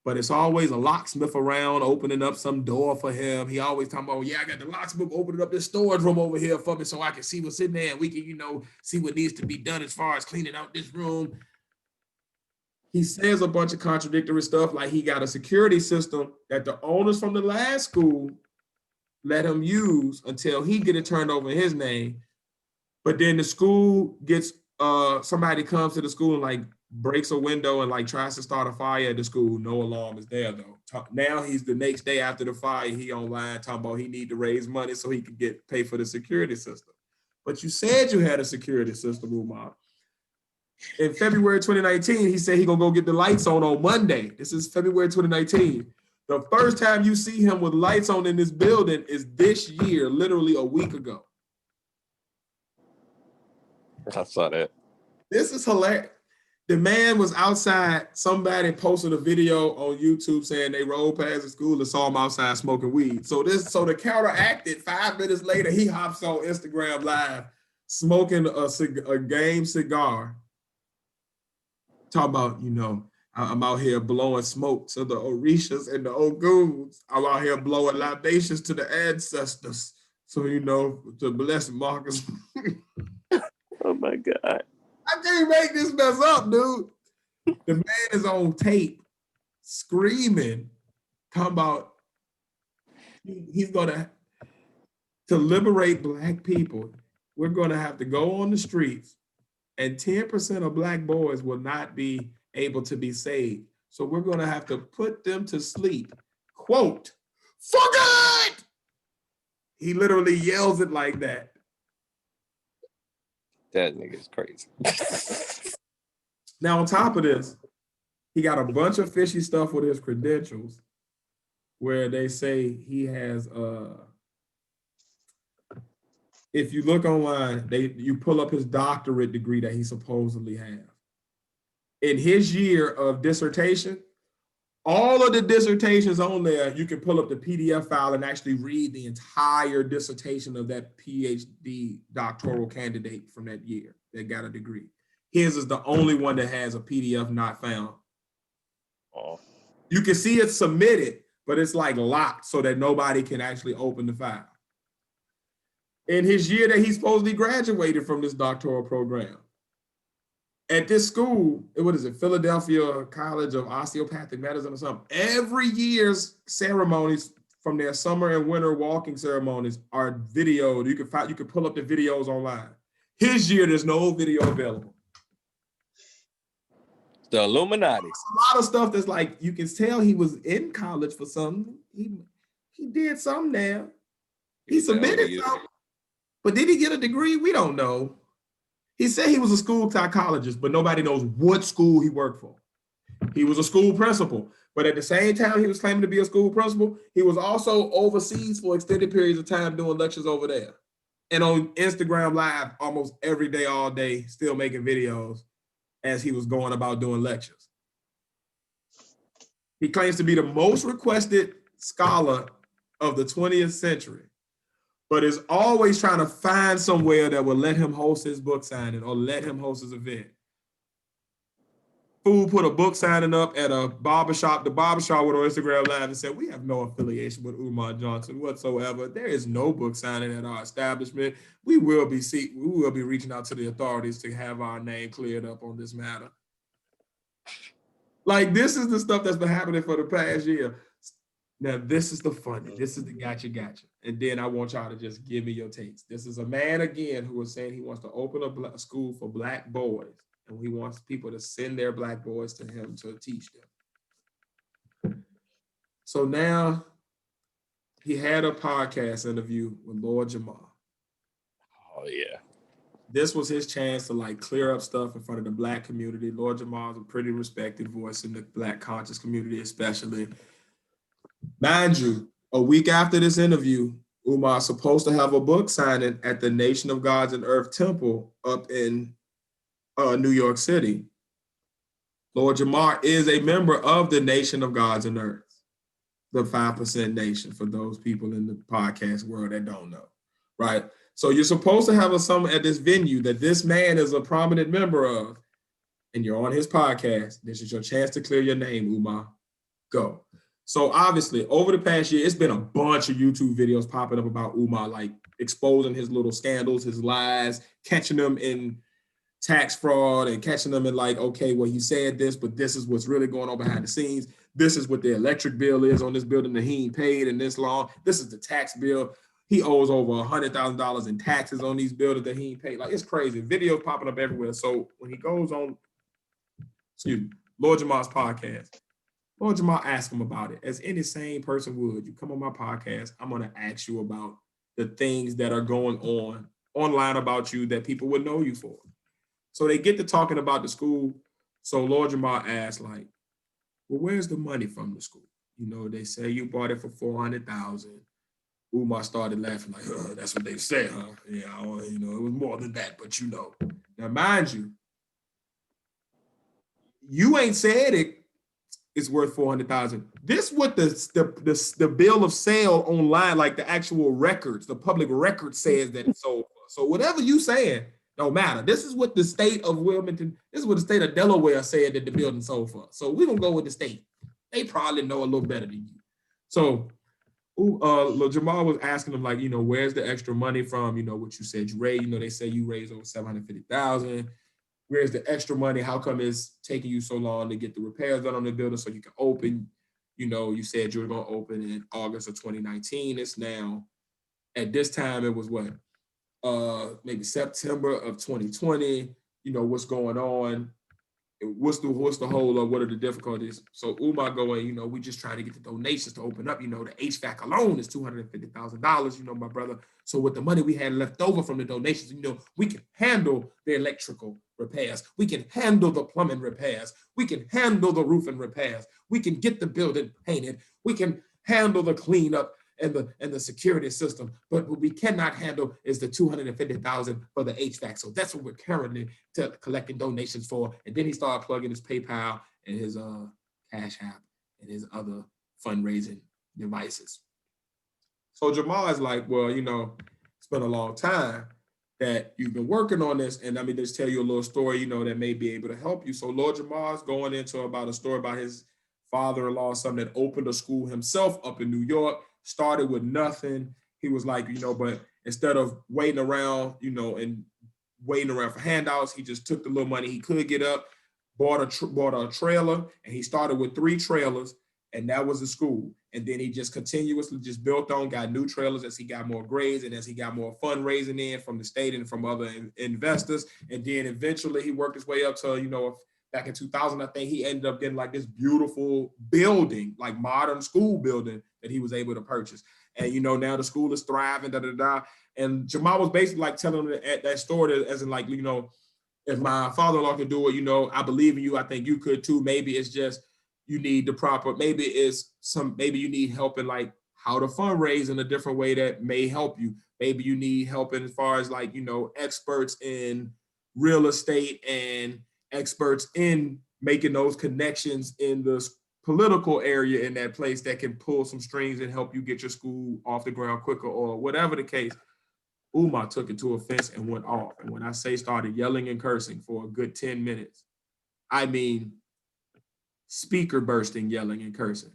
But it's always a locksmith around opening up some door for him. He always talking about, yeah, I got the locksmith opening up this storage room over here for me so I can see what's in there and we can, you know, see what needs to be done as far as cleaning out this room. He says a bunch of contradictory stuff, like he got a security system that the owners from the last school let him use until he get it turned over in his name. But then the school gets, somebody comes to the school and like breaks a window and like tries to start a fire at the school. No alarm is there though. Now he's the next day after the fire, he online talking about he need to raise money so he could pay for the security system. But you said you had a security system, Umar. In February 2019, he said he gonna go get the lights on Monday. This is February 2019. The first time you see him with lights on in this building is this year, literally a week ago. I saw that. This is hilarious. The man was outside. Somebody posted a video on YouTube saying they rode past the school and saw him outside smoking weed. So to counteract it, 5 minutes later, he hops on Instagram Live smoking a game cigar. Talk about, you know, I'm out here blowing smoke to the Orishas and the Oguns. I'm out here blowing libations to the ancestors. So, you know, to bless Marcus. Oh my God. I can't make this mess up, dude. The man is on tape screaming, talking about he's gonna, to liberate Black people, we're gonna have to go on the streets and 10% of Black boys will not be able to be saved. So we're gonna have to put them to sleep. Quote, for good! He literally yells it like that. That nigga's crazy. Now, on top of this, he got a bunch of fishy stuff with his credentials where they say he has, if you look online, you pull up his doctorate degree that he supposedly has. In his year of dissertation, all of the dissertations on there, you can pull up the PDF file and actually read the entire dissertation of that PhD doctoral candidate from that year that got a degree. His is the only one that has a PDF not found. Oh. You can see it submitted, but it's like locked so that nobody can actually open the file. In his year that he supposedly graduated from this doctoral program, at this school, what is it, Philadelphia College of Osteopathic Medicine or something, every year's ceremonies from their summer and winter walking ceremonies are videoed. You can pull up the videos online. His year, there's no video available. The Illuminati. A lot of stuff that's like, you can tell he was in college for something. He did something there. He submitted something. But did he get a degree? We don't know. He said he was a school psychologist, but nobody knows what school he worked for. He was a school principal, but at the same time he was claiming to be a school principal, he was also overseas for extended periods of time doing lectures over there. And on Instagram Live almost every day, all day, still making videos as he was going about doing lectures. He claims to be the most requested scholar of the 20th century, but is always trying to find somewhere that will let him host his book signing or let him host his event. Fool put a book signing up at a barbershop. The barbershop went on Instagram Live and said, we have no affiliation with Umar Johnson whatsoever. There is no book signing at our establishment. We will be reaching out to the authorities to have our name cleared up on this matter. Like, this is the stuff that's been happening for the past year. Now, this is the funny. This is the gotcha. And then I want y'all to just give me your takes. This is a man, again, who is saying he wants to open a school for Black boys, and he wants people to send their Black boys to him to teach them. So now he had a podcast interview with Lord Jamar. Oh, yeah. This was his chance to like clear up stuff in front of the Black community. Lord Jamar is a pretty respected voice in the Black conscious community, especially. Mind you, a week after this interview, Umar is supposed to have a book signing at the Nation of Gods and Earth Temple up in New York City. Lord Jamar is a member of the Nation of Gods and Earth, the 5% Nation, for those people in the podcast world that don't know, right? So you're supposed to have a summit at this venue that this man is a prominent member of, and you're on his podcast. This is your chance to clear your name, Umar. Go. So obviously, over the past year, it's been a bunch of YouTube videos popping up about Umar, like exposing his little scandals, his lies, catching them in tax fraud and catching them in like, okay, well, he said this, but this is what's really going on behind the scenes. This is what the electric bill is on this building that he ain't paid in this long. This is the tax bill. He owes over $100,000 in taxes on these buildings that he ain't paid. Like, it's crazy. Videos popping up everywhere. So when he goes on, Lord Jamar's podcast, Lord Jamar asked him about it, as any sane person would. You come on my podcast, I'm going to ask you about the things that are going on online about you that people would know you for. So they get to talking about the school. So Lord Jamar asked, like, well, where's the money from the school? You know, they say you bought it for $400,000. Umar started laughing like, oh, that's what they say, huh? Yeah, you know, it was more than that, but you know. Now, mind you, you ain't said it's worth $400,000. This what the bill of sale online, like the actual records, the public record says that it's sold for. So whatever you saying, don't matter. This is what the state of Wilmington, this is what the state of Delaware said that the building sold for. So we're gonna go with the state. They probably know a little better than you. So Jamal was asking him, like, you know, where's the extra money from? You know, what you said you raised, you know, they say you raised over $750,000. Where's the extra money? How come it's taking you so long to get the repairs done on the building so you can open? You know, you said you were going to open in August of 2019. It's now, at this time, it was what? Maybe September of 2020. You know, what's going on? what's the whole of what are the difficulties? So Umar going, we just trying to get the donations to open up. The HVAC alone is $250,000, my brother. So with the money we had left over from the donations, we can handle the electrical repairs. We can handle the plumbing repairs. We can handle the roofing repairs. We can get the building painted. We can handle the cleanup and the security system. But what we cannot handle is the $250,000 for the HVAC. So that's what we're currently collecting donations for. And then he started plugging his PayPal and his Cash App and his other fundraising devices. So Jamal is like, well, it's been a long time that you've been working on this. And let me just tell you a little story, that may be able to help you. So Lord Jamal is going into about a story about his father-in-law, something that opened a school himself up in New York, started with nothing. He was like, but instead of waiting around, and waiting around for handouts, he just took the little money he could get up, bought a trailer, and he started with 3 trailers, and that was the school. And then he just continuously just built on, got new trailers as he got more grades and as he got more fundraising in from the state and from other investors. And then eventually he worked his way up to, back in 2000, I think he ended up getting like this beautiful building, like modern school building that he was able to purchase. And, now the school is thriving, And Jamal was basically like telling him that story as in like, if my father-in-law could do it, I believe in you. I think you could too. Maybe it's just, you need the proper, maybe you need help in like how to fundraise in a different way that may help you. Maybe you need help in as far as like, experts in real estate and experts in making those connections in the political area in that place that can pull some strings and help you get your school off the ground quicker or whatever the case. Umar took it to offense and went off. And when I say started yelling and cursing for a good 10 minutes, I mean, speaker bursting, yelling and cursing.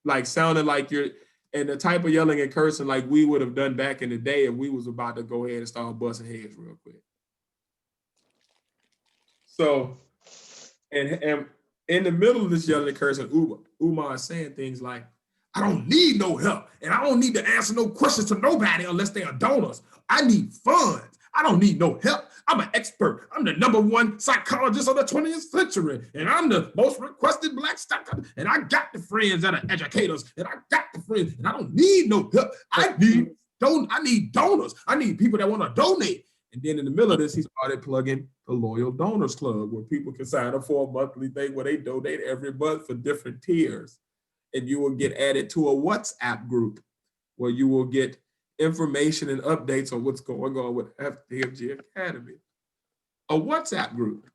Like sounding like and the type of yelling and cursing like we would have done back in the day if we was about to go ahead and start busting heads real quick. So, and in the middle of this yelling and cursing, Umar is saying things like, I don't need no help, and I don't need to answer no questions to nobody unless they are donors. I need funds. I don't need no help. I'm an expert. I'm the #1 psychologist of the 20th century, and I'm the most requested Black stock. And I got the friends that are educators, and I got the friends, and I don't need no help. I need donors. I need people that want to donate. And then in the middle of this, he started plugging the Loyal Donors Club, where people can sign up for a monthly thing where they donate every month for different tiers. And you will get added to a WhatsApp group where you will get information and updates on what's going on with FDMG Academy. A WhatsApp group.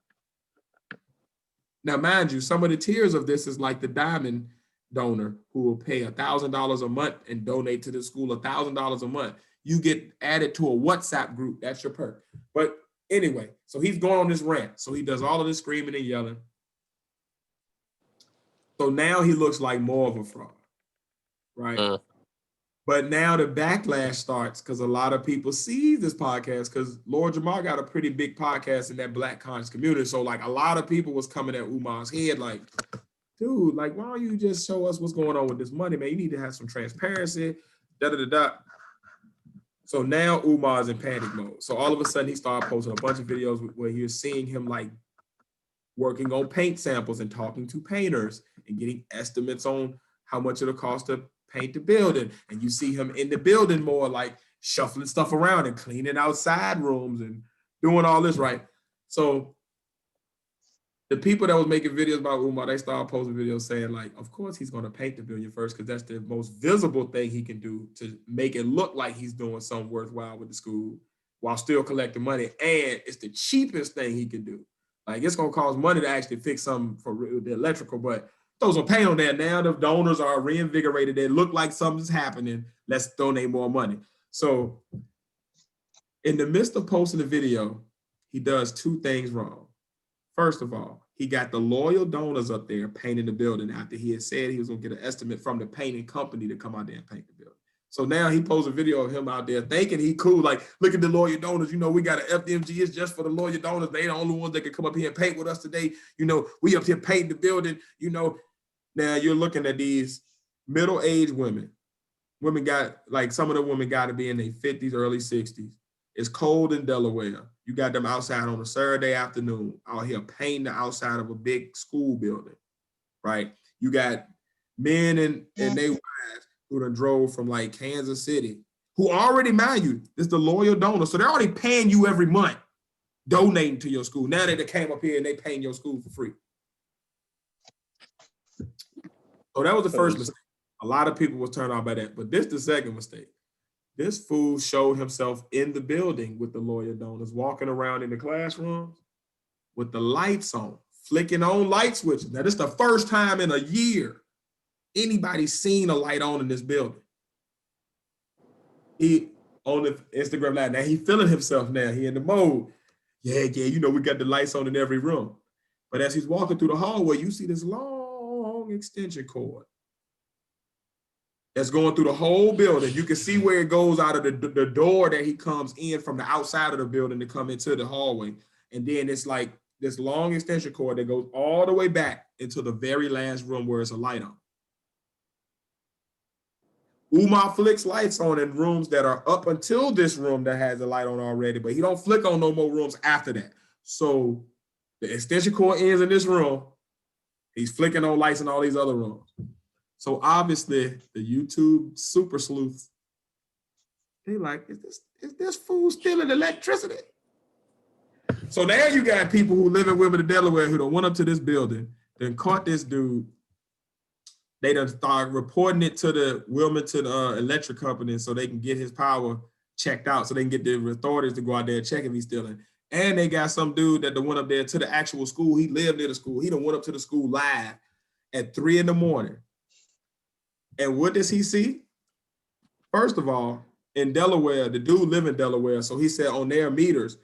Now, mind you, some of the tiers of this is like the diamond donor who will pay $1,000 a month and donate to the school $1,000 a month. You get added to a WhatsApp group. That's your perk. But anyway, so he's going on this rant. So he does all of this screaming and yelling. So now he looks like more of a fraud, right? But now the backlash starts because a lot of people see this podcast because Lord Jamal got a pretty big podcast in that Black conscious community. So like a lot of people was coming at Umar's head like, dude, like, why don't you just show us what's going on with this money, man? You need to have some transparency, da-da-da-da. So now Umar's in panic mode. So all of a sudden he started posting a bunch of videos where you're seeing him like working on paint samples and talking to painters and getting estimates on how much it'll cost to paint the building. And you see him in the building more like shuffling stuff around and cleaning outside rooms and doing all this, right? So the people that was making videos about Umar, they started posting videos saying like, of course he's going to paint the building first because that's the most visible thing he can do to make it look like he's doing something worthwhile with the school while still collecting money. And it's the cheapest thing he can do. Like it's going to cost money to actually fix something for the electrical, but throw some paint on there. Now the donors are reinvigorated. They look like something's happening. Let's donate more money. So in the midst of posting the video, he does 2 things wrong. First of all, he got the loyal donors up there painting the building after he had said he was going to get an estimate from the painting company to come out there and paint the building. So now he posts a video of him out there thinking he cool, like, look at the loyal donors. You know, we got an FDMG. It's just for the loyal donors. They the only ones that can come up here and paint with us today. You know, we up here painting the building. You know, now you're looking at these middle-aged women. Women got, like, some of the women got to be in their 50s, early 60s. It's cold in Delaware. You got them outside on a Saturday afternoon out here painting the outside of a big school building, right? You got men and they wives who done drove from like Kansas City, who already, mind you, this is the loyal donor. So they're already paying you every month, donating to your school. Now they came up here and they paying your school for free. So that was the first mistake. A lot of people was turned off by that. But this is the second mistake. This fool showed himself in the building with the loyal donors, walking around in the classrooms with the lights on, flicking on light switches. Now, this is the first time in a year anybody's seen a light on in this building. He on the Instagram Live. Now he feeling himself now. He in the mode. Yeah, you know, we got the lights on in every room. But as he's walking through the hallway, you see this long extension cord that's going through the whole building. You can see where it goes out of the door that he comes in from the outside of the building to come into the hallway. And then it's like this long extension cord that goes all the way back into the very last room where it's a light on. Umar flicks lights on in rooms that are up until this room that has a light on already, but he don't flick on no more rooms after that. So the extension cord ends in this room. He's flicking on lights in all these other rooms. So obviously the YouTube super sleuths, they like, is this fool stealing electricity? So now you got people who live in Wilmington, Delaware, who done went up to this building, then caught this dude. They done start reporting it to the Wilmington Electric Company so they can get his power checked out, so they can get the authorities to go out there and check if he's stealing. And they got some dude that went up there to the actual school. He lived near the school. He done went up to the school live at 3 a.m. And what does he see? First of all, in Delaware, the dude live in Delaware, so he said on their meters,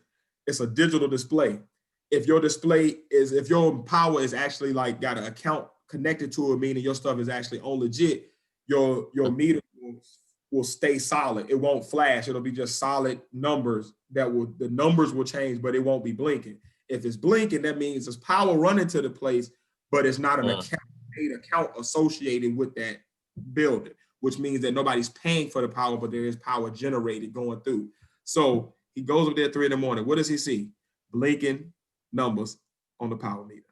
it's a digital display. If your power is actually like got an account connected to it, meaning your stuff is actually on legit, your meter will stay solid. It won't flash. It'll be just solid numbers the numbers will change, but it won't be blinking. If it's blinking, that means there's power running to the place, but it's not an account associated with that building, which means that nobody's paying for the power, but there is power generated going through. So he goes up there at 3 a.m. What does he see? Blinking numbers on the power meter.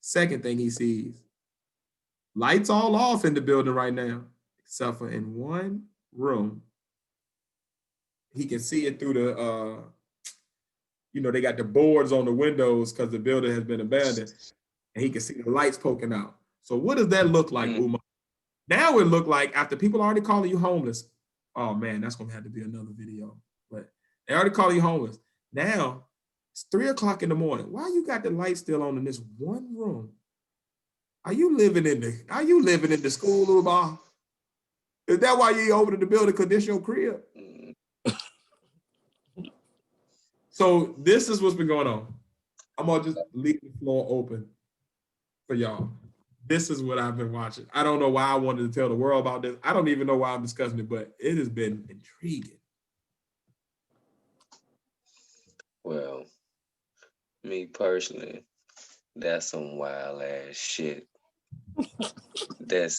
Second thing he sees, lights all off in the building right now, except for in one room. He can see it through the, they got the boards on the windows because the building has been abandoned, and he can see the lights poking out. So what does that look like, Umar? Now it look like after people already calling you homeless, oh man, that's gonna have to be another video. But they already call you homeless. Now it's 3 o'clock in the morning. Why you got the lights still on in this one room? Are you living in the school, Umar? Is that why you ain't opening the building? Because this your crib? So this is what's been going on. I'm gonna just leave the floor open for y'all. This is what I've been watching. I don't know why I wanted to tell the world about this. I don't even know why I'm discussing it, but it has been intriguing. Well, me personally, that's some wild ass shit. That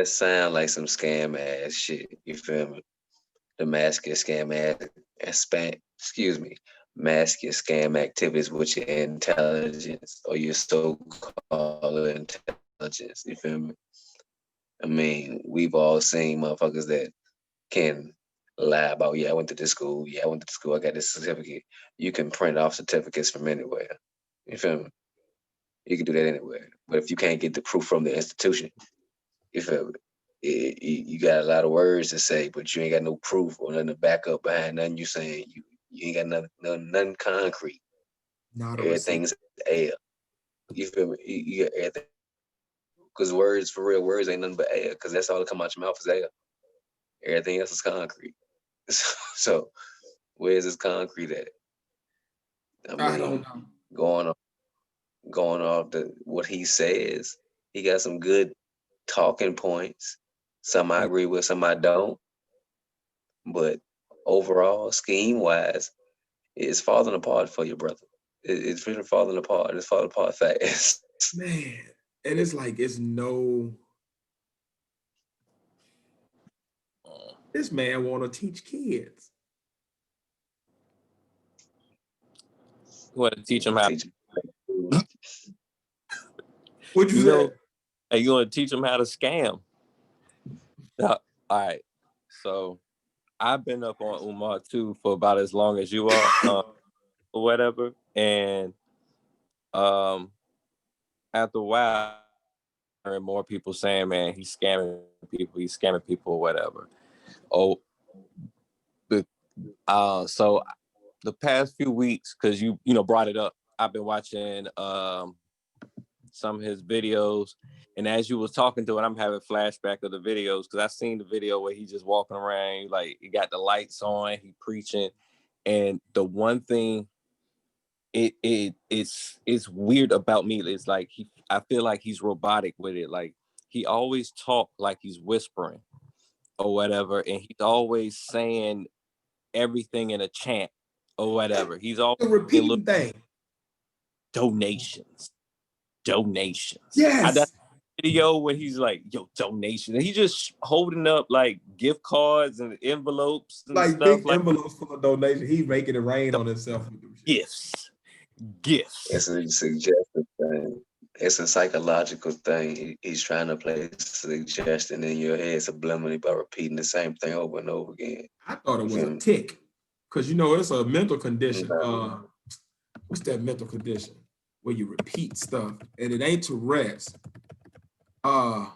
sound like some scam ass shit. You feel me? The mask your scam mask your scam activities with your intelligence or your so-called intelligence. You feel me? I mean, we've all seen motherfuckers that can lie about, I went to this school. I went to the school. I got this certificate. You can print off certificates from anywhere. You feel me? You can do that anywhere. But if you can't get the proof from the institution, you feel me? You got a lot of words to say, but you ain't got no proof or nothing to back up behind nothing you saying. You ain't got nothing concrete. Everything's air. You feel me? You got everything. Because words, for real, words ain't nothing but air, because that's all that come out your mouth is air. Everything else is concrete. So where's this concrete at? I don't know. Going off what he says, he got some good talking points. Some I agree with, some I don't. But overall, scheme-wise, it's falling apart for you, brother. It's really falling apart. It's falling apart fast. Man, and it's like this man want to teach kids. want to teach them how. What'd you say? Hey, you want to teach them how to scam? All right. So I've been up on Umar too for about as long as you are, or whatever. And after a while, I heard more people saying, "Man, he's scamming people, or whatever." Oh, so the past few weeks, because you brought it up, I've been watching some of his videos, and as you was talking to it, I'm having flashback of the videos because I seen the video where he just walking around, like he got the lights on, he preaching, and the one thing it's weird about me is like I feel like he's robotic with it, like he always talk like he's whispering or whatever, and he's always saying everything in a chant or whatever. He's always The repeating thing. Donations. Yes. I video where he's like, "Yo, donation," and he's just holding up like gift cards and envelopes and like stuff, big like envelopes full of donations. He's making it rain on himself with them shit. Gifts. It's a suggestive thing. It's a psychological thing. He's trying to place suggestion in your head subliminally by repeating the same thing over and over again. I thought it was a tick, because it's a mental condition. What's that mental condition where you repeat stuff and it ain't to rest? What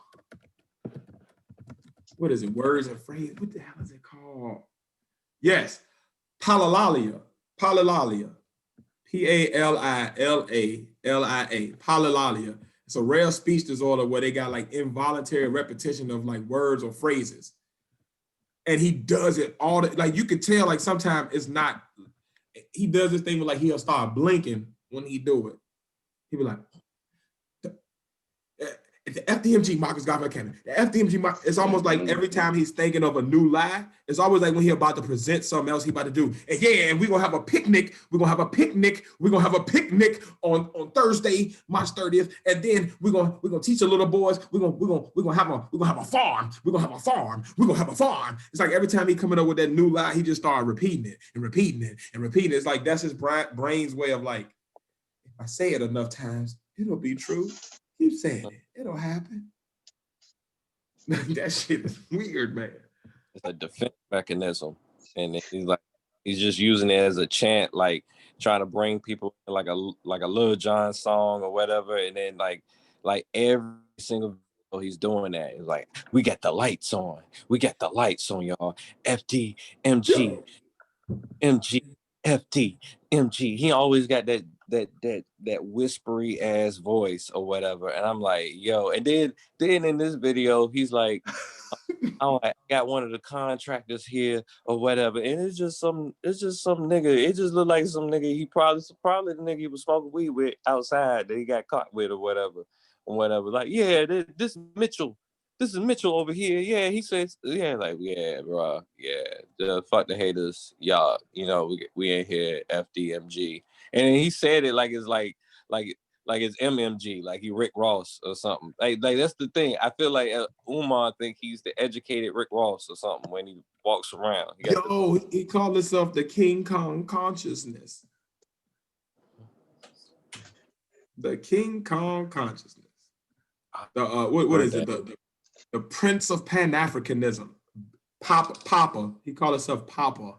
is it? Words and phrases. What the hell is it called? Yes, palalalia. Palalalia. Palilalia. Palalalia. It's a rare speech disorder where they got like involuntary repetition of like words or phrases. And he does it all like you could tell, like sometimes it's not, he does this thing where like he'll start blinking when he do it. He'll be like, the FDMG Marcus Garvey Academy. The FDMG it's almost like every time he's thinking of a new lie, it's always like when he's about to present something else he about to do. And and we're gonna have a picnic. We're gonna have a picnic on Thursday, March 30th. And then we're gonna teach the little boys. We're gonna have a farm. We're gonna have a farm. We're gonna have a farm. It's like every time he coming up with that new lie, he just started repeating it and repeating it and repeating it. It's like that's his brain's way of like, if I say it enough times, it'll be true. Keep saying it. It'll happen. That shit is weird, man. It's a defense mechanism. And he's just using it as a chant, like trying to bring people like a Lil Jon song or whatever. And then like every single video he's doing that. It's like, we got the lights on. We got the lights on, y'all. FD, MG, MG, FD, MG. He always got that whispery ass voice or whatever, and I'm like, yo. And then in this video, he's like, I got one of the contractors here or whatever, and it's just some nigga. It just looked like some nigga. He probably the nigga he was smoking weed with outside that he got caught with or whatever. Like, yeah, this is Mitchell over here. Yeah, he says, yeah, like, yeah, bro, yeah, fuck the haters, y'all. We ain't here, FDMG. And he said it like it's like it's MMG, like he Rick Ross or something. Like that's the thing. I feel like Umar think he's the educated Rick Ross or something when he walks around. He called himself the King Kong consciousness. The King Kong consciousness. The what is it? The Prince of Pan-Africanism. Papa. He called himself Papa.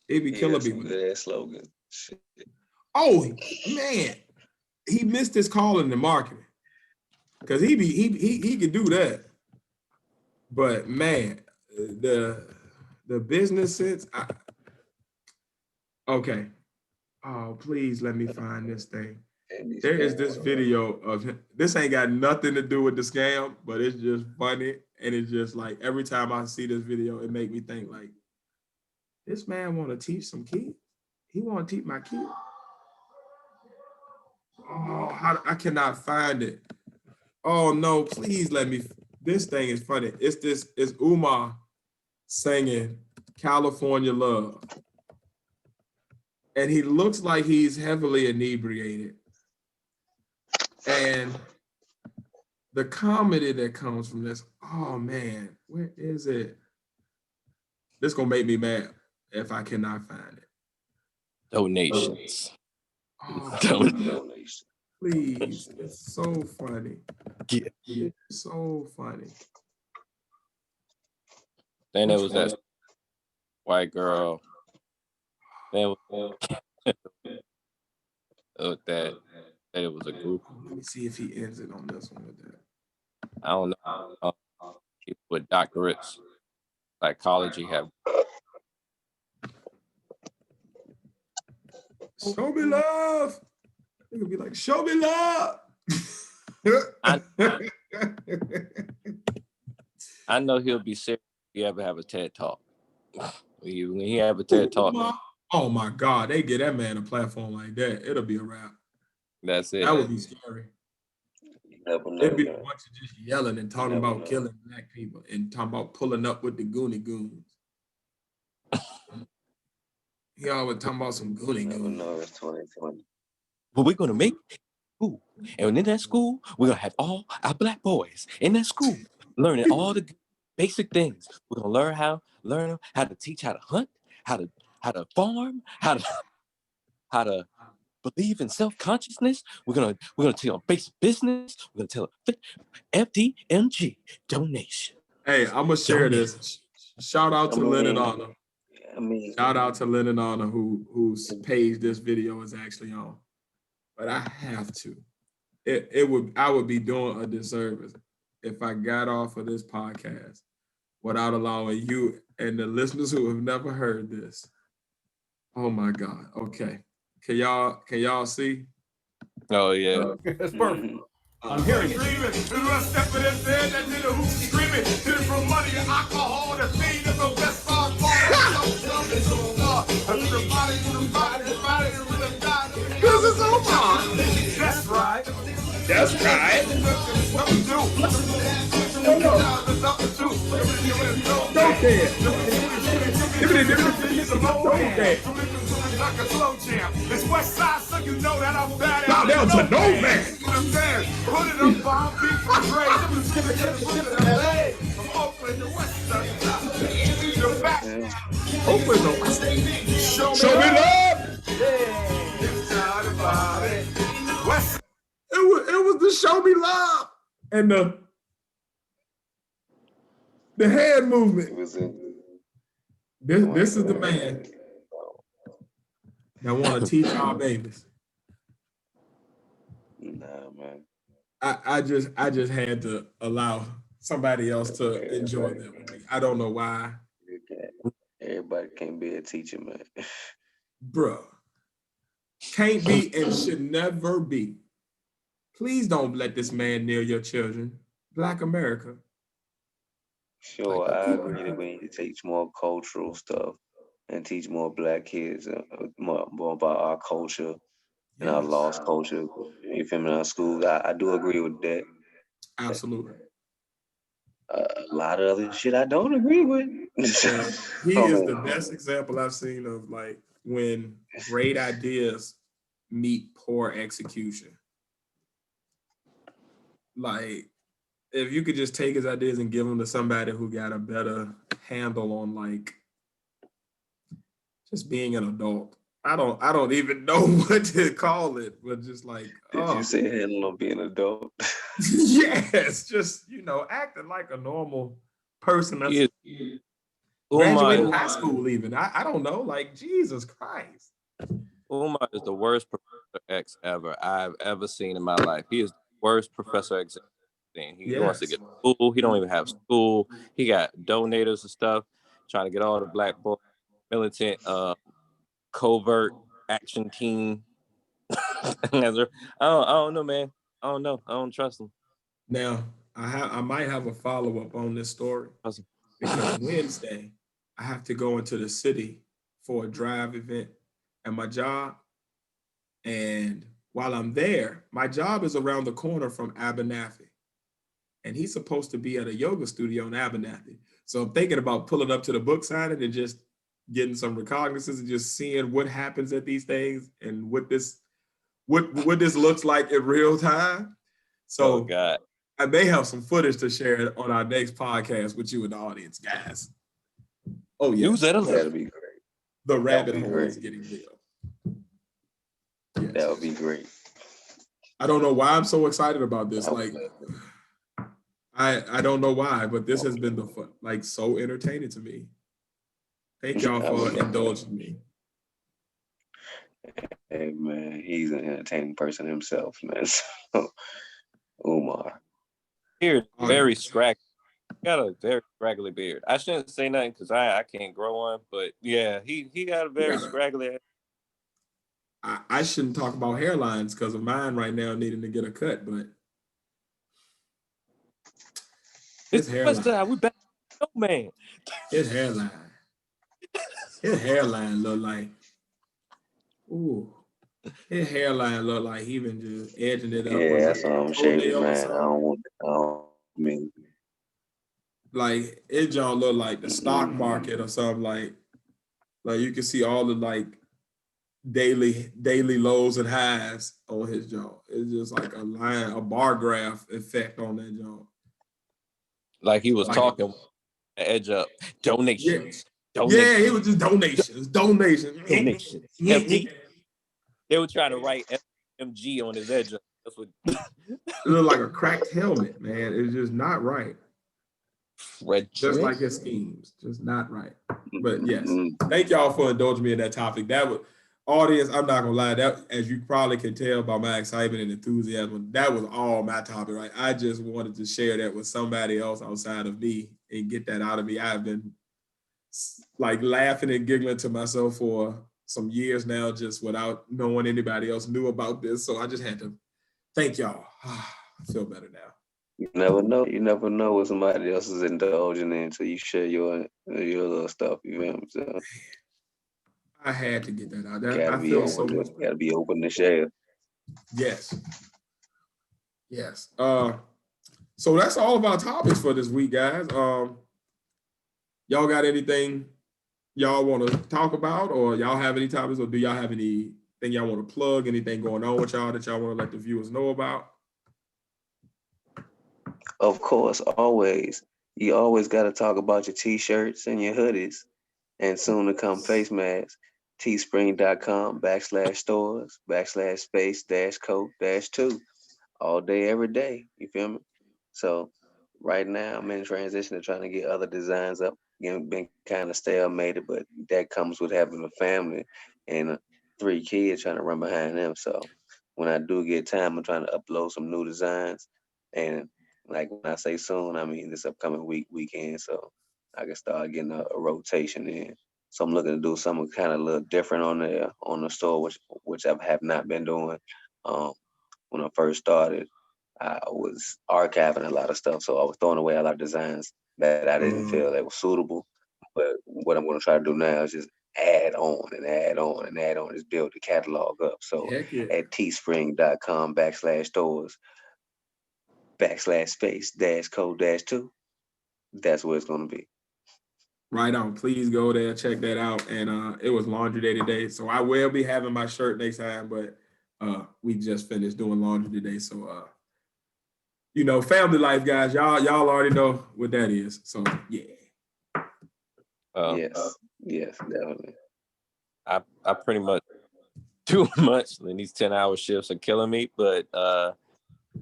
He be killing me with that slogan. Shit. Oh man, he missed his calling in marketing, because he could do that. But man, the business sense. Okay. Oh, please let me find this thing. There is this video of him. This ain't got nothing to do with the scam, but it's just funny, and it's just like every time I see this video, it make me think like, this man want to teach some kids. He want to teach my kids. Oh, I cannot find it. Oh no, please let me. This thing is funny. It's Umar singing California Love. And he looks like he's heavily inebriated. And the comedy that comes from this, oh man, where is it? This gonna make me mad if I cannot find it. Donations. Oh, Donation. please. It's so funny. Yeah. It's so funny. Then there was that white girl. Then that it was a group. Let me see if he ends it on this one with that. I don't know. People with doctorates, psychology have. Show me love. It could be like, show me love. I know he'll be serious if he ever have a TED talk. When he have a TED talk. Oh my God, they get that man a platform like that, it'll be a wrap. That's it. That would be scary. It'd be a bunch of just yelling and talking about killing black people and talking about pulling up with the Goonie Goons. He always talking about some Goonie Goons. No, it's 2020. But we're gonna make school, and in that school, we're gonna have all our black boys in that school learning all the basic things. We're gonna learn how to teach how to hunt, how to farm, how to believe in self-consciousness. We're gonna tell them basic business. We're gonna tell them FDMG donation. Hey, I'm gonna share this. Shout out to Lennon Honor. Shout out to Lennon Honor whose page this video is actually on. But I have to. I would be doing a disservice if I got off of this podcast without allowing you and the listeners who have never heard this. Oh my God. Okay. Can y'all see? Oh yeah. That's perfect. I'm hearing it. From money to alcohol, the thing is the best part. Because it's over. That's right. That's right. Don't care. Don't care. Like a slow jam. It's West Side, so you know that I'm bad. Bow down to no man. Put it up, bomb, beat for LA. From Oakland to West Side. You're back. Oakland to West Side. Show me love. It was the show me love and the hand movement. This is the man that want to teach our babies. Nah, man. I just had to allow somebody else to enjoy them. I don't know why. Everybody can't be a teacher, man. Bruh. Can't be and should never be. Please don't let this man near your children. Black America. Sure, I agree that we need to teach more cultural stuff and teach more black kids more about our culture and our lost culture. You feel me? In our schools, I do agree with that. Absolutely. A lot of other shit I don't agree with. He is the best example I've seen of like when great ideas meet poor execution. Like, if you could just take his ideas and give them to somebody who got a better handle on like just being an adult. I don't even know what to call it, but just like Did you say handle on being an adult? Yes, just acting like a normal person that's graduated high school even. I don't know, like Jesus Christ. Umar is the worst Professor X I've ever seen in my life. He is the worst Professor X thing. He wants to get to school. He don't even have school. He got donators and stuff, trying to get all the black boys, militant, covert action team. I don't know, man. I don't know. I don't trust him. Now, I might have a follow-up on this story because Wednesday I have to go into the city for a drive event at my job. And while I'm there, my job is around the corner from Abernathy. And he's supposed to be at a yoga studio in Abernathy. So I'm thinking about pulling up to the book signing and just getting some recognizance and just seeing what happens at these things and what this looks like in real time. So God. I may have some footage to share on our next podcast with you and the audience, guys. Oh yeah. That'll be great. The rabbit hole is getting real. That would be great. I don't know why I'm so excited about this. Like, I don't know why, but this has been so entertaining to me. Thank y'all for indulging me. Hey man, he's an entertaining person himself, man. So, Umar. Beard, very scraggly. Got a very scraggly beard. I shouldn't say nothing because I can't grow one, but yeah, he got a very scraggly. I shouldn't talk about hairlines because of mine right now needing to get a cut, but his hairline. We back. Oh man, his hairline. His hairline look like, ooh. His hairline look like he been just edging it up. Yeah, that's what I'm shaving, man. I don't mean. Like it don't look like the stock market or something like you can see all the like daily lows and highs on his jaw. It's just like a bar graph effect on that jaw. Like he was talking edge up. Donations. Yeah, he was just donations. They were trying to write MG on his edge up. That's what it looked like a cracked helmet, man. It's just not right. Just like his schemes, just not right. But yes, thank y'all for indulging me in that topic. That was, audience, I'm not gonna lie, that, as you probably can tell by my excitement and enthusiasm, that was all my topic, right? I just wanted to share that with somebody else outside of me and get that out of me. I've been like laughing and giggling to myself for some years now, just without knowing anybody else knew about this. So I just had to thank y'all. I feel better now. You never know. You never know what somebody else is indulging in until you share your little stuff. You know what I'm saying? I had to get that out. I feel so much. Gotta be open to share. Yes. Yes. So that's all of our topics for this week, guys. Y'all got anything y'all want to talk about, or y'all have any topics, or do y'all have anything y'all want to plug? Anything going on with y'all that y'all want to let the viewers know about? Of course, always. You always got to talk about your t-shirts and your hoodies, and soon to come face masks. teespring.com/stores/space-code-2 all day, every day. You feel me? So right now I'm in transition to trying to get other designs up. Been kind of stalemated, but that comes with having a family and 3 kids trying to run behind them. So when I do get time, I'm trying to upload some new designs. And like when I say soon, I mean this upcoming weekend. So I can start getting a rotation in. So I'm looking to do something kind of a little different on the store, which I have not been doing. When I first started, I was archiving a lot of stuff, so I was throwing away a lot of designs that I didn't feel that was suitable. But what I'm going to try to do now is just add on and add on and add on, just build the catalog up. So at teespring.com/stores/space-code-2, that's where it's going to be. Right on. Please go there, check that out. And it was laundry day today, so I will be having my shirt next time. But we just finished doing laundry today, so family life, guys. Y'all already know what that is. So yeah. Yes, definitely. I pretty much too much, and these 10-hour shifts are killing me. But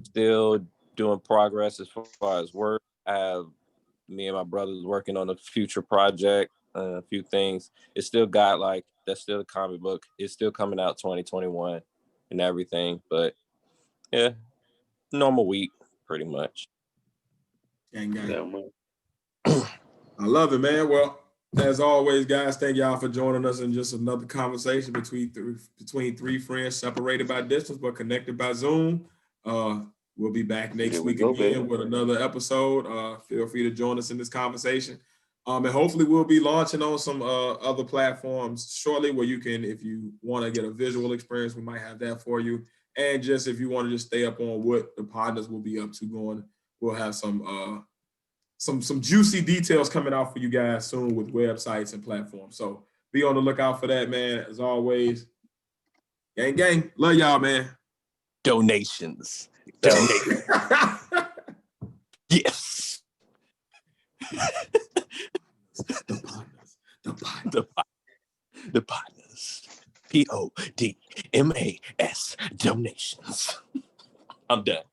still doing progress as far as work. I have me and my brothers working on a future project, a few things. It's still got that's still a comic book. It's still coming out 2021 and everything. But yeah, normal week pretty much. Gang. I love it, man. Well, as always, guys, thank y'all for joining us in just another conversation between three friends separated by distance but connected by Zoom. We'll be back next week again with another episode. Feel free to join us in this conversation. And hopefully we'll be launching on some other platforms shortly where you can, if you want to get a visual experience, we might have that for you. And just if you want to just stay up on what the Podnas will be up to going, we'll have some juicy details coming out for you guys soon with websites and platforms. So be on the lookout for that, man. As always, gang. Love y'all, man. Donations. Yes. The Podnas. Podnas. MAS donations. I'm done.